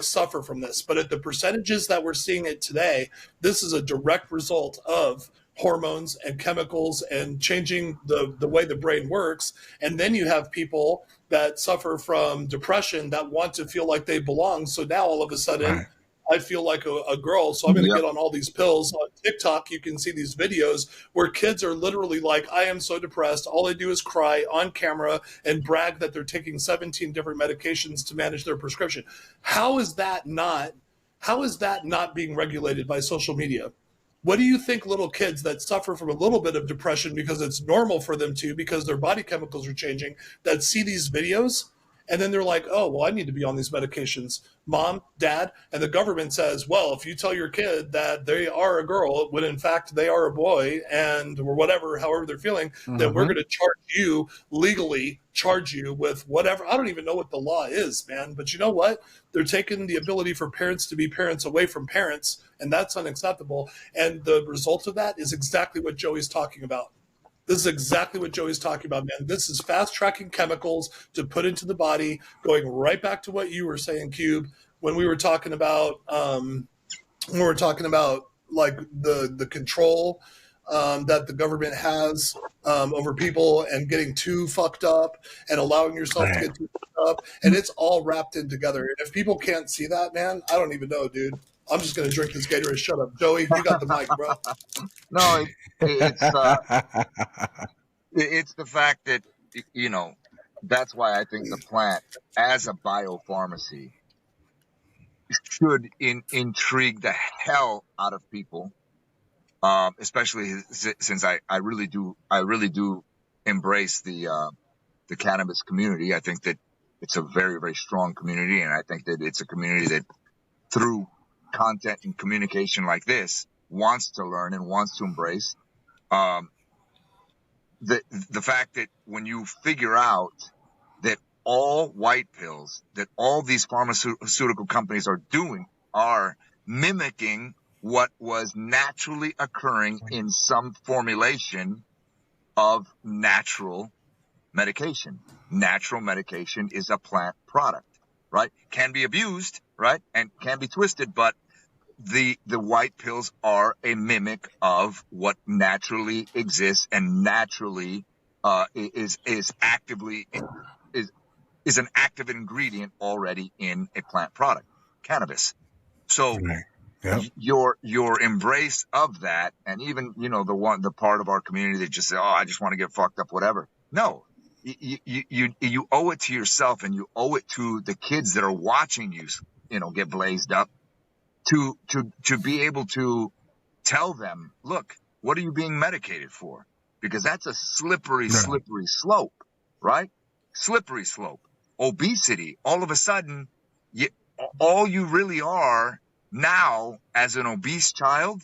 Speaker 2: suffer from this. But at the percentages that we're seeing it today, this is a direct result of hormones and chemicals and changing the way the brain works. And then you have people that suffer from depression that want to feel like they belong. So now all of a sudden, I feel like a girl, so I'm going to get on all these pills. On TikTok, you can see these videos where kids are literally like, I am so depressed. All they do is cry on camera and brag that they're taking 17 different medications to manage their prescription. How is that not being regulated by social media? What do you think little kids that suffer from a little bit of depression because it's normal for them to, because their body chemicals are changing, that see these videos and then they're like, oh, well, I need to be on these medications, mom, dad, and the government says, well, if you tell your kid that they are a girl when in fact they are a boy and or whatever, however they're feeling, then we're going to legally charge you with whatever. I don't even know what the law is, man. But you know what? They're taking the ability for parents to be parents away from parents, and that's unacceptable. And the result of that is exactly what Joey's talking about. This is exactly what Joey's talking about, man. This is fast-tracking chemicals to put into the body, going right back to what you were saying, Cube, when we were talking about like the control that the government has over people and getting too fucked up and allowing yourself to get too fucked up. And it's all wrapped in together. And if people can't see that, man, I don't even know, dude. I'm just going to drink this Gatorade. Shut up. Joey, you got the mic, bro.
Speaker 3: No, it's the fact that, that's why I think the plant as a biopharmacy should intrigue the hell out of people, especially since I really do embrace the cannabis community. I think that it's a very, very strong community, and I think that it's a community that through content and communication like this wants to learn and wants to embrace the fact that when you figure out that all white pills that all these pharmaceutical companies are doing are mimicking what was naturally occurring in some formulation of natural medication. Natural medication is a plant product, right? Can be abused, right? And can be twisted, but the white pills are a mimic of what naturally exists and naturally is an active ingredient already in a plant product, cannabis. So
Speaker 4: Yep.
Speaker 3: your embrace of that, and even, you know, the part of our community that just say, oh, I just want to get fucked up, whatever. No, you owe it to yourself, and you owe it to the kids that are watching you, you know, get blazed up, to be able to tell them, look, what are you being medicated for? Because that's a slippery slope, right? Slippery slope. Obesity, all of a sudden, all you really are now as an obese child,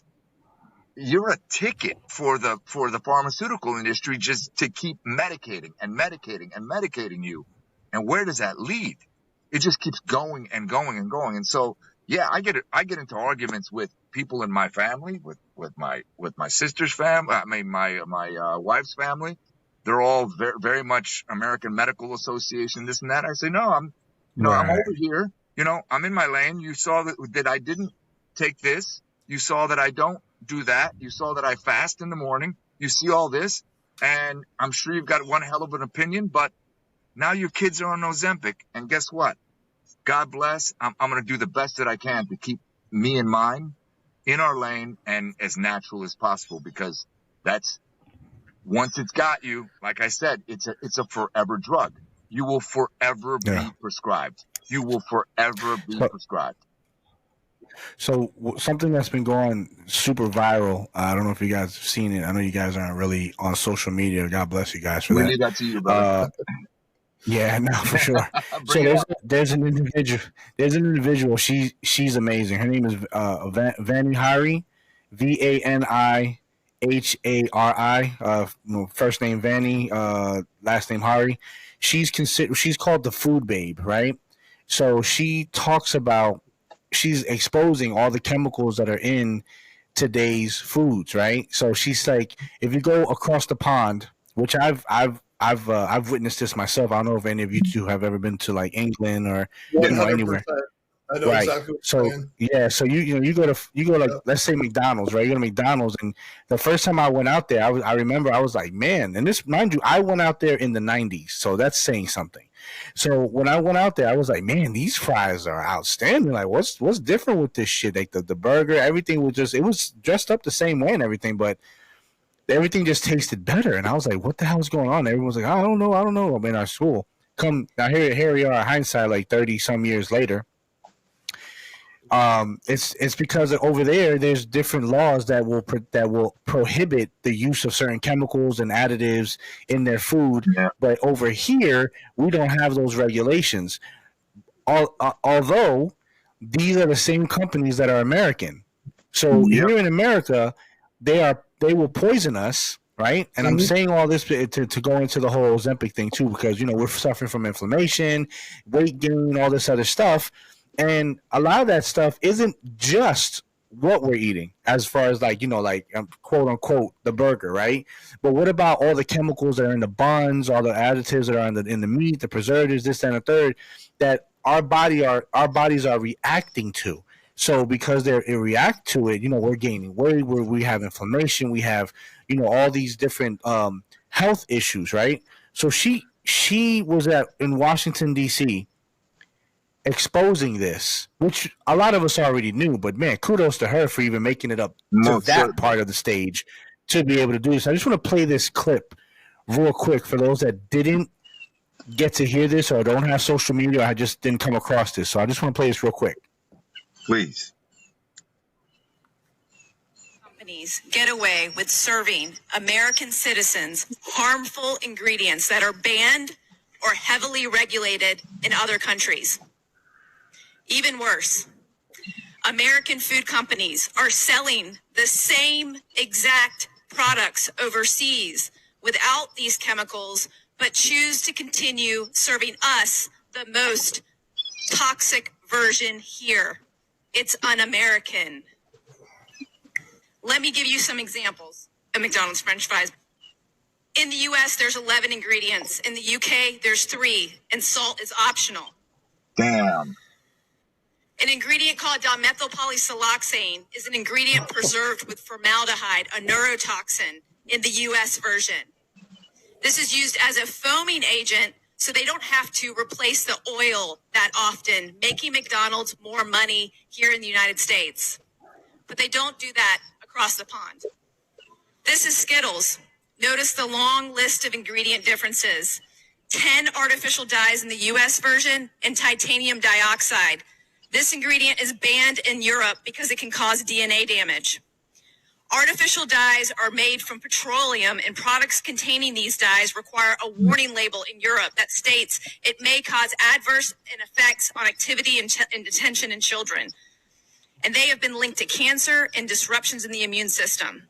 Speaker 3: you're a ticket for the pharmaceutical industry just to keep medicating and medicating and medicating you. And where does that lead? It just keeps going and going and going. And so, yeah, I get into arguments with people in my family, with my sister's family, I mean, my wife's family. They're all very, very much American Medical Association, this and that. I say, no, I'm over here. You know, I'm in my lane. You saw that I didn't take this. You saw that I don't do that. You saw that I fast in the morning. You see all this, and I'm sure you've got one hell of an opinion, but now your kids are on Ozempic, and guess what? God bless. I'm going to do the best that I can to keep me and mine in our lane and as natural as possible, because that's, once it's got you, like I said, it's a forever drug. You will forever be prescribed. You will forever be prescribed.
Speaker 4: So something that's been going super viral. I don't know if you guys have seen it. I know you guys aren't really on social media. God bless you guys for that.
Speaker 3: We need that to you, brother.
Speaker 4: Yeah, no, for sure. So there's an individual. She's amazing. Her name is Vani Hari, VANIHARI. First name Vani, last name Hari. She's called the food babe, right? So she's exposing all the chemicals that are in today's foods, right? So she's like, if you go across the pond, which I've witnessed this myself. I don't know if any of you two have ever been to like England or anywhere.
Speaker 2: I know exactly what you're saying.
Speaker 4: Yeah, so you go like let's say McDonald's, right? You go to McDonald's, and the first time I went out there, I remember I was like, man, and this, mind you, I went out there in the 90s, so that's saying something. So when I went out there, I was like, man, these fries are outstanding. Like, what's different with this shit? Like the burger, everything was dressed up the same way and everything, but everything just tasted better. And I was like, what the hell is going on? Everyone was like, I don't know. I'm in our school. Come now, here we are, hindsight, like 30 some years later. It's because over there's different laws that will prohibit the use of certain chemicals and additives in their food. Yeah. But over here, we don't have those regulations. Although these are the same companies that are American. So here in America, they will poison us, right? And I'm saying all this to go into the whole Ozempic thing too, because we're suffering from inflammation, weight gain, all this other stuff. And a lot of that stuff isn't just what we're eating, as far as like quote unquote the burger, right? But what about all the chemicals that are in the buns, all the additives that are in the meat, the preservatives, this and the third, that our bodies are reacting to. So because they react to it, we're gaining weight, we have inflammation, we have all these different health issues, right? So she was in Washington D.C. exposing this, which a lot of us already knew, but man, kudos to her for even making it up to that part of the stage to be able to do this. I just want to play this clip real quick for those that didn't get to hear this or don't have social media. I just didn't come across this, so I just want to play this real quick.
Speaker 3: Please.
Speaker 5: Companies get away with serving American citizens harmful ingredients that are banned or heavily regulated in other countries. Even worse, American food companies are selling the same exact products overseas without these chemicals, but choose to continue serving us the most toxic version here. It's un-American. Let me give you some examples of McDonald's French fries. In the US, there's 11 ingredients. In the UK, there's 3, and salt is optional.
Speaker 3: Damn.
Speaker 5: An ingredient called dimethylpolysiloxane is an ingredient preserved with formaldehyde, a neurotoxin, in the US version. This is used as a foaming agent, so they don't have to replace the oil that often, making McDonald's more money here in the United States. but they don't do that across the pond. This is Skittles. Notice the long list of ingredient differences. 10 artificial dyes in the US version and titanium dioxide. This ingredient is banned in Europe because it can cause DNA damage. Artificial dyes are made from petroleum, and products containing these dyes require a warning label in Europe that states it may cause adverse effects on activity and detention in children. And they have been linked to cancer and disruptions in the immune system.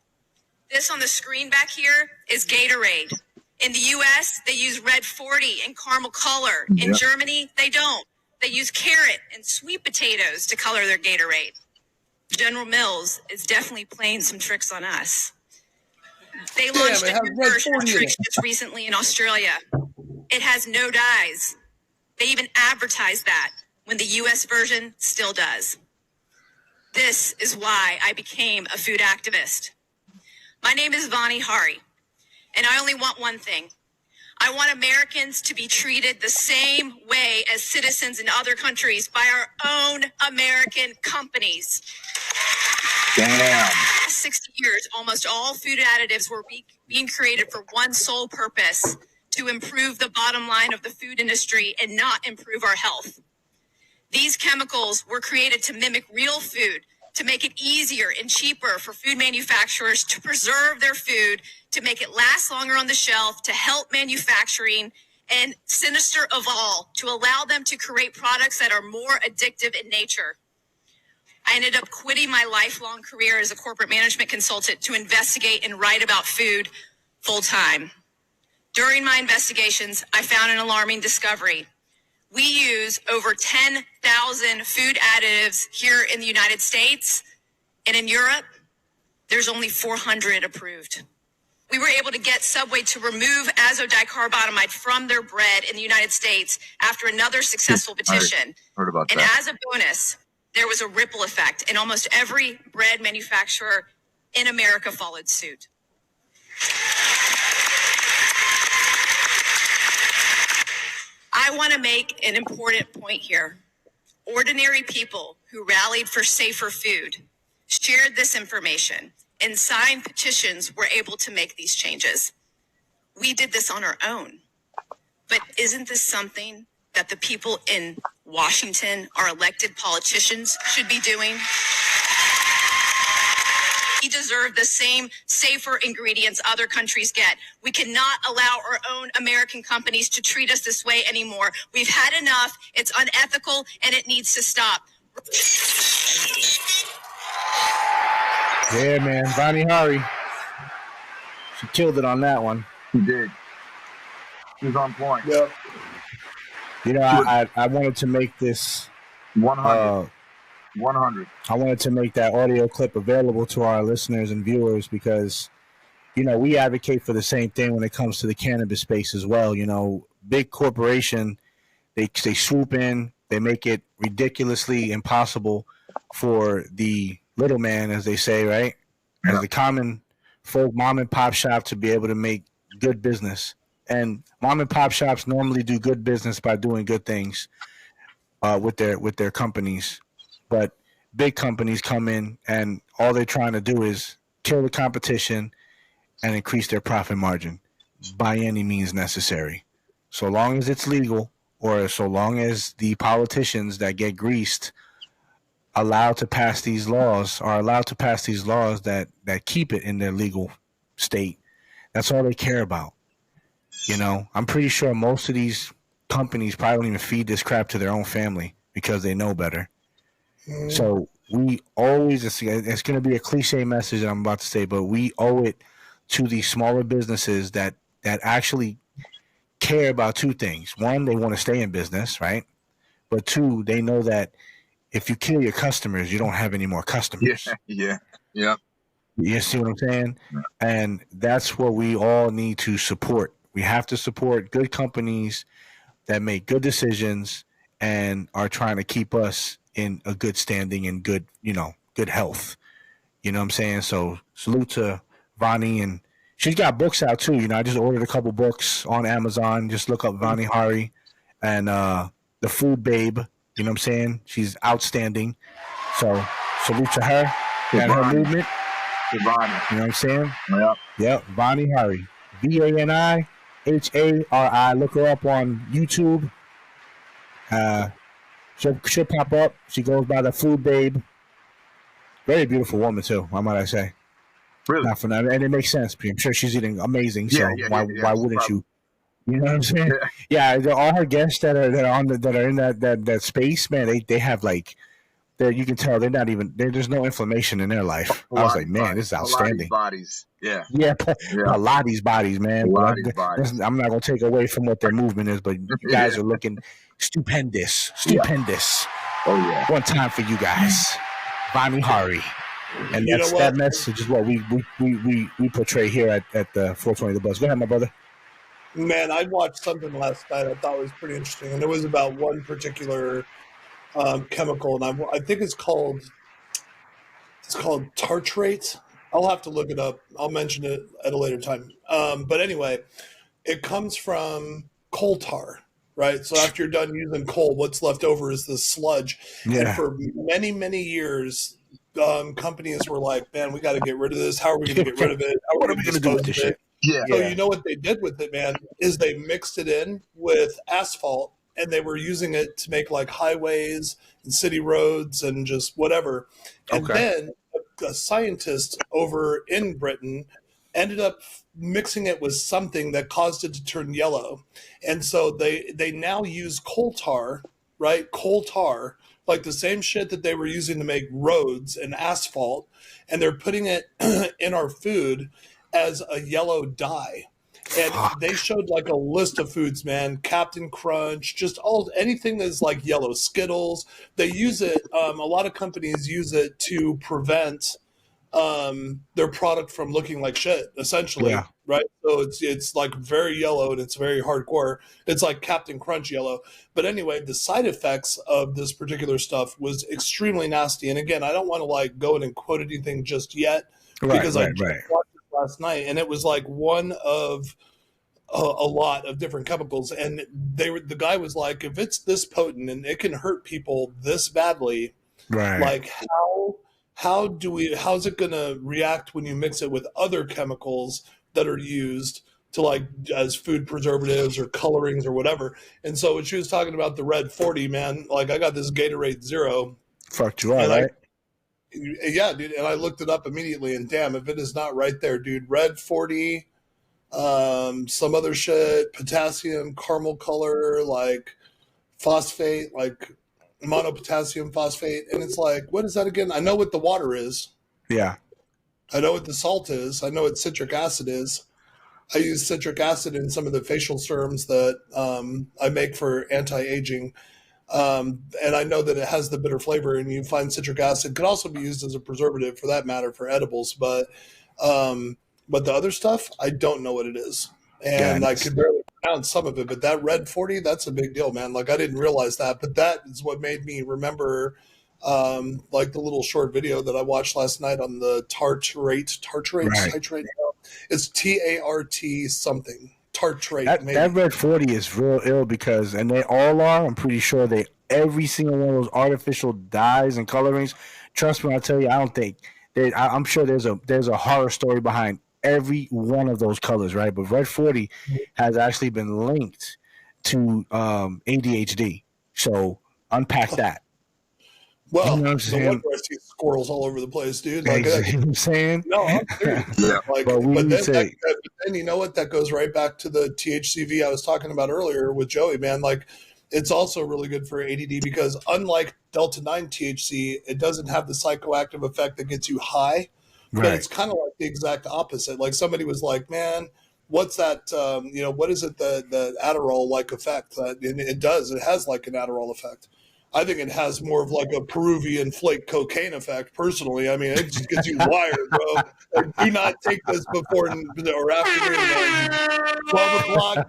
Speaker 5: This on the screen back here is Gatorade. In the US, they use red 40 and caramel color. In Germany, they don't. They use carrot and sweet potatoes to color their Gatorade. General Mills is definitely playing some tricks on us. They launched a new version of tricks just recently in Australia. It has no dyes. They even advertise that when the US version still does. This is why I became a food activist. My name is Vani Hari, and I only want one thing. I want Americans to be treated the same way as citizens in other countries by our own American companies.
Speaker 3: Damn.
Speaker 5: For the last 60 years, almost all food additives were being created for one sole purpose: to improve the bottom line of the food industry and not improve our health. These chemicals were created to mimic real food, to make it easier and cheaper for food manufacturers to preserve their food, to make it last longer on the shelf, to help manufacturing, and sinister of all, to allow them to create products that are more addictive in nature. I ended up quitting my lifelong career as a corporate management consultant to investigate and write about food full time. During my investigations, I found an alarming discovery. We use over 10,000 food additives here in the United States, and in Europe, there's only 400 approved. We were able to get Subway to remove azodicarbonamide from their bread in the United States after another successful petition.
Speaker 3: Heard about
Speaker 5: and
Speaker 3: that.
Speaker 5: as a bonus, there was a ripple effect, and almost every bread manufacturer in America followed suit. I want to make an important point here. Ordinary people who rallied for safer food, shared this information, and signed petitions were able to make these changes. We did this on our own. But isn't this something that the people in Washington, our elected politicians, should be doing? We deserve the same safer ingredients other countries get. We cannot allow our own American companies to treat us this way anymore. We've had enough. It's unethical, and it needs to stop.
Speaker 4: Yeah, man. Vani Hari. She killed it on that one.
Speaker 3: He did. He was on point.
Speaker 2: Yep.
Speaker 4: You know, I wanted to make this
Speaker 3: 100. 100.
Speaker 4: I wanted to make that audio clip available to our listeners and viewers because, you know, we advocate for the same thing when it comes to the cannabis space as well. You know, big corporation, they swoop in, they make it ridiculously impossible for the little man, as they say, right?
Speaker 3: Yeah.
Speaker 4: As the common folk mom and pop shop to be able to make good business. And mom and pop shops normally do good business by doing good things with their companies. But big companies come in and all they're trying to do is kill the competition and increase their profit margin by any means necessary. So long as it's legal, or so long as the politicians that get greased are allowed to pass these laws that keep it in their legal state, that's all they care about. You know, I'm pretty sure most of these companies probably don't even feed this crap to their own family because they know better. So we always, it's going to be a cliche message that I'm about to say, but we owe it to these smaller businesses that actually care about two things. One, they want to stay in business, right? But two, they know that if you kill your customers, you don't have any more customers.
Speaker 3: Yeah.
Speaker 4: You see what I'm saying?
Speaker 3: Yeah.
Speaker 4: And that's what we all need to support. We have to support good companies that make good decisions and are trying to keep us in a good standing and good health. You know what I'm saying? So salute to Vani, and she's got books out too. You know, I just ordered a couple books on Amazon. Just look up Vani Hari and The Food Babe. You know what I'm saying? She's outstanding. So salute to her. And her movement.
Speaker 3: Bonnie.
Speaker 4: You know what I'm saying?
Speaker 3: Yeah.
Speaker 4: Yep. Bonnie Hari. VANIHARI. Look her up on YouTube. She'll pop up. She goes by the Food Babe. Very beautiful woman too. Why might I say?
Speaker 3: Really?
Speaker 4: Not for that, and it makes sense. I'm sure she's eating amazing. So why wouldn't you? You know what I'm saying? Yeah. All her guests that are in that space, man. They have like. You can tell they're not even. There's no inflammation in their life. I was like, man, this is outstanding.
Speaker 3: Bodies, yeah.
Speaker 4: Pilates bodies, man.
Speaker 3: Bodies.
Speaker 4: I'm not gonna take away from what their movement is, but you guys are looking stupendous.
Speaker 3: Oh yeah.
Speaker 4: One time for you guys, Bonnie Hari, and that message is what we portray here at the 420 the Buzz. Go ahead, my brother.
Speaker 2: Man, I watched something last night I thought was pretty interesting, and it was about one particular chemical, and I think it's called tartrate. I'll have to look it up. I'll mention it at a later time. But anyway, it comes from coal tar, right? So after you're done using coal, what's left over is the sludge. Yeah. And for many, many years, companies were like, man, we got to get rid of this. How are we going to get rid of it? What are we going to do with this shit?
Speaker 3: Yeah.
Speaker 2: So you know what they did with it, man, is they mixed it in with asphalt, and they were using it to make like highways and city roads and just whatever. And then a scientist over in Britain ended up mixing it with something that caused it to turn yellow. And so they now use coal tar, right? Coal tar, like the same shit that they were using to make roads and asphalt. And they're putting it in our food as a yellow dye. And they showed like a list of foods, man. Captain Crunch, just anything that's like yellow. Skittles. They use it. A lot of companies use it to prevent their product from looking like shit, essentially. Yeah. Right. So it's like very yellow and it's very hardcore. It's like Captain Crunch yellow. But anyway, the side effects of this particular stuff was extremely nasty. And again, I don't want to like go in and quote anything just yet because I just watched it last night, and it was like one of a lot of different chemicals. And the guy was like, if it's this potent and it can hurt people this badly, like how's it going to react when you mix it with other chemicals that are used to like as food preservatives or colorings or whatever. And so when she was talking about the Red 40, man, like I got this Gatorade Zero.
Speaker 4: Fucked you up, right?
Speaker 2: Yeah, dude. And I looked it up immediately, and damn, if it is not right there, dude. Red 40, some other shit, potassium, caramel color, like phosphate, like monopotassium phosphate. And it's like, what is that again? I know what the water is.
Speaker 4: Yeah.
Speaker 2: I know what the salt is. I know what citric acid is. I use citric acid in some of the facial serums that I make for anti-aging. And I know that it has the bitter flavor, and you find citric acid could also be used as a preservative for that matter for edibles. But the other stuff, I don't know what it is. And I could barely pronounce some of it. But that Red 40, that's a big deal, man. Like I didn't realize that. But that is what made me remember like the little short video that I watched last night on the tartrate. It's TART something. Tartrate.
Speaker 4: That Red 40 is real ill because, and they all are, I'm pretty sure every single one of those artificial dyes and colorings, trust me, I'll tell you, I don't think, I'm sure there's a horror story behind every one of those colors, right? But Red 40 has actually been linked to ADHD. So unpack that.
Speaker 2: Well, you know what I'm wonder I see squirrels all over the place, dude. Like,
Speaker 4: you know what I'm saying?
Speaker 2: No, I'm serious. Like, but then you know what? That goes right back to the THCV I was talking about earlier with Joey, man. Like, it's also really good for ADD because unlike Delta-9 THC, it doesn't have the psychoactive effect that gets you high. Right. But it's kind of like the exact opposite. Like somebody was like, man, what's that? What is it? The Adderall-like effect? It does. It has like an Adderall effect. I think it has more of like a Peruvian flake cocaine effect, personally. I mean, it just gets you wired, bro. Like, do not take this before or afternoon, man. 12 o'clock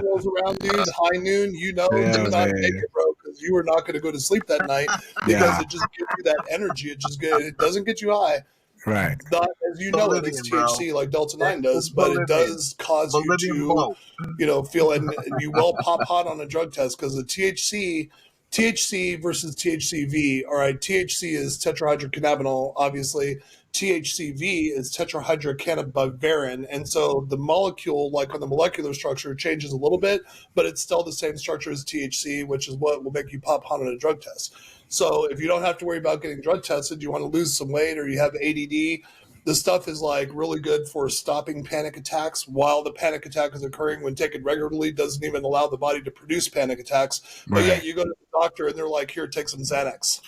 Speaker 2: rolls around, dude. High noon, do not take it, bro, because you are not going to go to sleep that night because it just gives you that energy. It doesn't get you high.
Speaker 4: Right.
Speaker 2: Not, as you know, it's THC like Delta-9 does, but it does cause you to, feel, and you will pop hot on a drug test because the THC THC versus THCV. All right, THC is tetrahydrocannabinol, obviously. THCV is tetrahydrocannabivarin, and so the molecule, like on the molecular structure, changes a little bit, but it's still the same structure as THC, which is what will make you pop on a drug test. So if you don't have to worry about getting drug tested, you want to lose some weight or you have ADD, this stuff is like really good for stopping panic attacks while the panic attack is occurring. When taken regularly, doesn't even allow the body to produce panic attacks. But yet you go to the doctor and they're like, "Here, take some Xanax."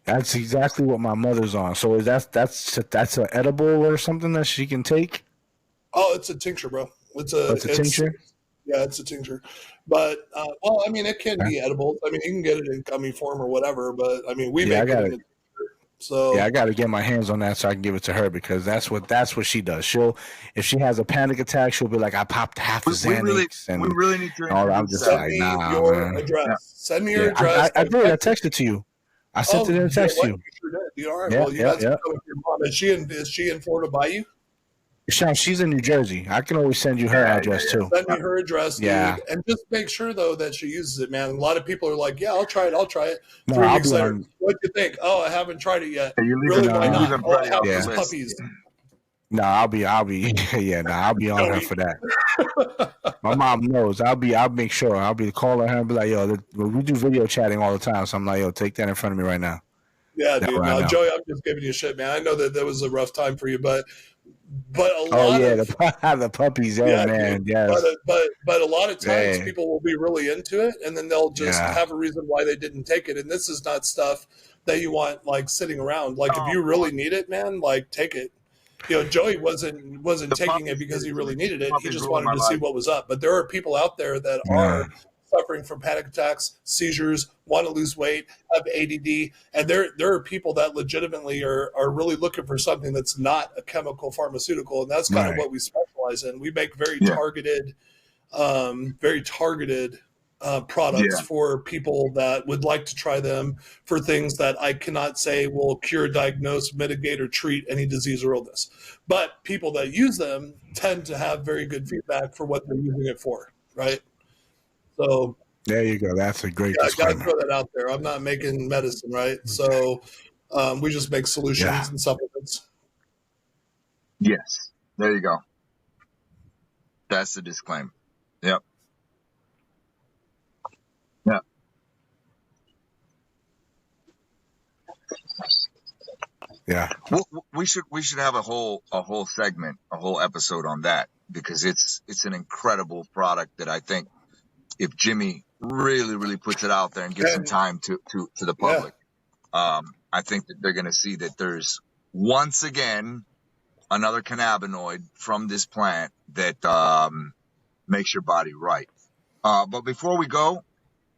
Speaker 4: That's exactly what my mother's on. So is that's an edible or something that she can take?
Speaker 2: Oh, it's a tincture, bro. It's a
Speaker 4: tincture.
Speaker 2: Yeah, it's a tincture. But well, I mean, it can be edible. I mean, you can get it in gummy form or whatever. But I mean, we make it in a tincture. So
Speaker 4: yeah, I got to get my hands on that so I can give it to her, because that's what she does. If she has a panic attack, she'll be like, "I popped half the Xanax."
Speaker 3: We really need to.
Speaker 4: I'm just
Speaker 2: send
Speaker 4: like,
Speaker 2: me
Speaker 4: nah,
Speaker 2: your
Speaker 4: man.
Speaker 2: address.
Speaker 4: Yeah.
Speaker 2: Send me your address.
Speaker 4: I did. I texted to you. I sent it in a text to you.
Speaker 2: You sure did. All right.
Speaker 4: Yeah,
Speaker 2: Well, you guys can go with your mom. Is she in Florida by you?
Speaker 4: Sean, she's in New Jersey. I can always send you her address too.
Speaker 2: Send me her address, dude.
Speaker 4: Yeah.
Speaker 2: And just make sure though that she uses it, man. A lot of people are like, "Yeah, I'll try it.
Speaker 4: No,
Speaker 2: 3 weeks later, what do you think? Oh, I haven't tried it yet. Really? Why not? Oh, I have these puppies.
Speaker 4: No, I'll be I'll be on her for that. My mom knows. I'll make sure. I'll be calling her and be like, "Yo, we do video chatting all the time." So I'm like, "Yo, take that in front of me right now."
Speaker 2: Yeah, dude.
Speaker 4: Right
Speaker 2: no, Joey, I'm just giving you shit, man. I know that was a rough time for you, but a lot
Speaker 4: the puppies, man. Yes.
Speaker 2: But a lot of times people will be really into it, and then they'll just have a reason why they didn't take it. And this is not stuff that you want like sitting around. Like if you really need it, man, like take it. You know, Joey wasn't taking it because he really needed it. He just wanted to see what was up. But there are people out there that are suffering from panic attacks, seizures, want to lose weight, have ADD, and there are people that legitimately are really looking for something that's not a chemical pharmaceutical, and that's kind of what we specialize in. We make very targeted products for people that would like to try them for things that I cannot say will cure, diagnose, mitigate, or treat any disease or illness. But people that use them tend to have very good feedback for what they're using it for, right? So
Speaker 4: there you go. That's a great.
Speaker 2: I got to throw that out there. I'm not making medicine, right? So we just make solutions and supplements.
Speaker 3: Yes, there you go. That's the disclaimer. Yep. Yeah.
Speaker 4: Yeah.
Speaker 3: Well, we should have a whole segment, a whole episode on that, because it's an incredible product that I think if Jimmy really puts it out there and gives some time to the public, I think that they're going to see that there's once again another cannabinoid from this plant that makes your body right. But before we go,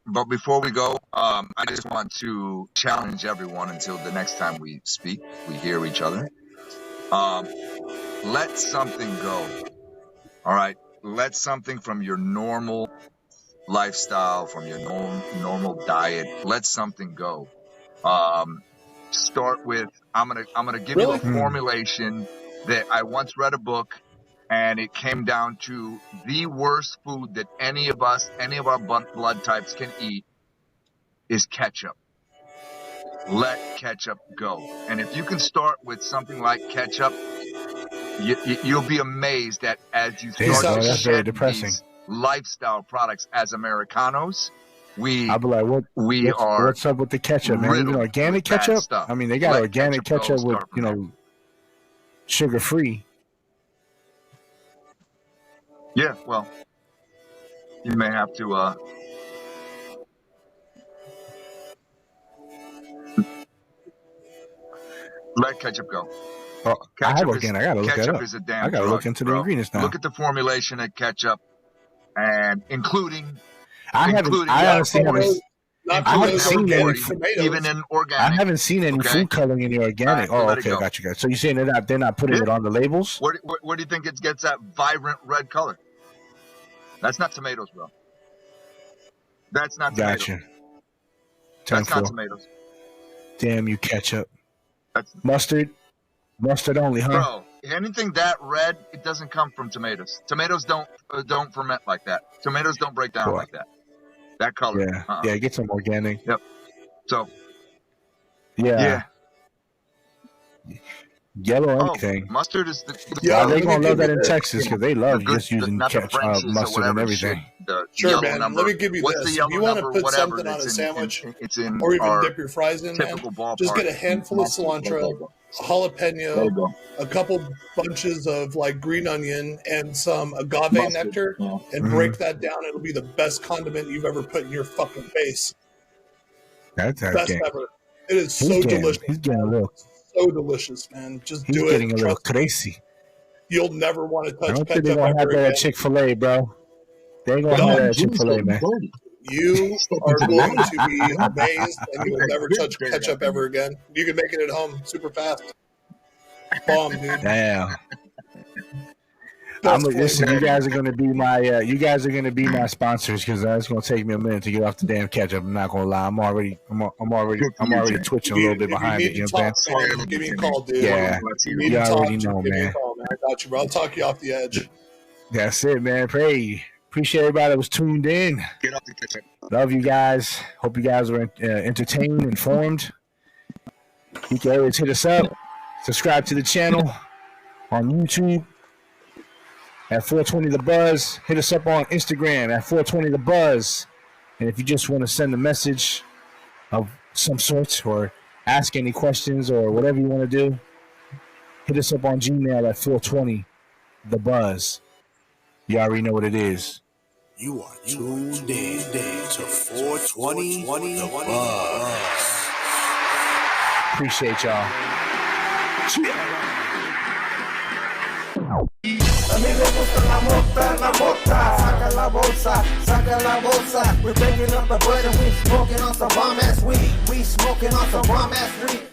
Speaker 3: I just want to challenge everyone until the next time we speak, we hear each other. Let something go. All right. Let something from your normal lifestyle, from your normal diet, let something go. Start with, I'm gonna give you a formulation that I once read a book, and it came down to the worst food that any of our blood types can eat is ketchup. Let ketchup go. And if you can start with something like ketchup, you'll be amazed that as you start to shed these lifestyle products as Americanos,
Speaker 4: I'll be like, what's up with the ketchup, man? Even organic ketchup? I mean, they got organic ketchup with, sugar free.
Speaker 3: Yeah, well, you may have to let ketchup go.
Speaker 4: Oh, ketchup I gotta look that up.
Speaker 3: Is a damn
Speaker 4: I gotta look into the ingredients now.
Speaker 3: Look at the formulation of ketchup, and including
Speaker 4: I haven't seen any
Speaker 3: even in organic.
Speaker 4: I haven't seen any food coloring in the organic. Right, okay, got you. So you're saying they're not putting it on the labels?
Speaker 3: Where do you think it gets that vibrant red color? That's not tomatoes, bro. That's not tomatoes.
Speaker 4: Gotcha.
Speaker 3: That's not tomatoes.
Speaker 4: Damn you, ketchup. That's mustard only, huh?
Speaker 3: Bro, anything that red, it doesn't come from tomatoes. Tomatoes don't ferment like that. Tomatoes don't break down like that. That color.
Speaker 4: Yeah, yeah. Get some organic.
Speaker 3: Yep. So.
Speaker 4: Yeah. Yellow anything.
Speaker 3: Mustard is the
Speaker 4: yeah, they gonna love that in Texas because they love just using mustard and everything.
Speaker 2: Sure, man. Let me give you this. If you want to put something on a sandwich, or even dip your fries in, man, just get a handful of cilantro, a jalapeno, a couple bunches of like green onion, and some agave nectar, and break that down. It'll be the best condiment you've ever put in your fucking face.
Speaker 4: That's
Speaker 2: best ever. It is so delicious.
Speaker 4: He's getting a little.
Speaker 2: So delicious, man. Just do it.
Speaker 4: He's getting a little crazy.
Speaker 2: You'll never want to touch ketchup.
Speaker 4: I don't think they're going to have that at Chick-fil-A, bro. They ain't going to have that at Chick-fil-A, man.
Speaker 2: You are going to be amazed, and you will never touch ketchup ever again. You can make it at home super fast. Bomb, dude.
Speaker 4: Damn. Listen, you guys are going to be my sponsors because it's going to take me a minute to get off the damn ketchup. I'm not going to lie. I'm already twitching a little bit behind it. You know what I'm saying?
Speaker 2: Give me a call, dude.
Speaker 4: Yeah, you already know, man.
Speaker 2: I got you, bro. I'll talk you off the edge.
Speaker 4: That's it, man. Appreciate everybody that was tuned in. Love you guys. Hope you guys were entertained, informed. You can always hit us up. Subscribe to the channel on YouTube at 420theBuzz. Hit us up on Instagram at 420theBuzz. And if you just want to send a message of some sort or ask any questions or whatever you want to do, hit us up on Gmail at 420theBuzz. You already know what it is.
Speaker 6: You are tuned in to 420 the Buzz.
Speaker 4: Appreciate y'all.
Speaker 1: A mí me gusta la mota, saca la bolsa. We're breaking up the bud and we smoking on some bomb ass weed. We smoking on some bomb ass weed.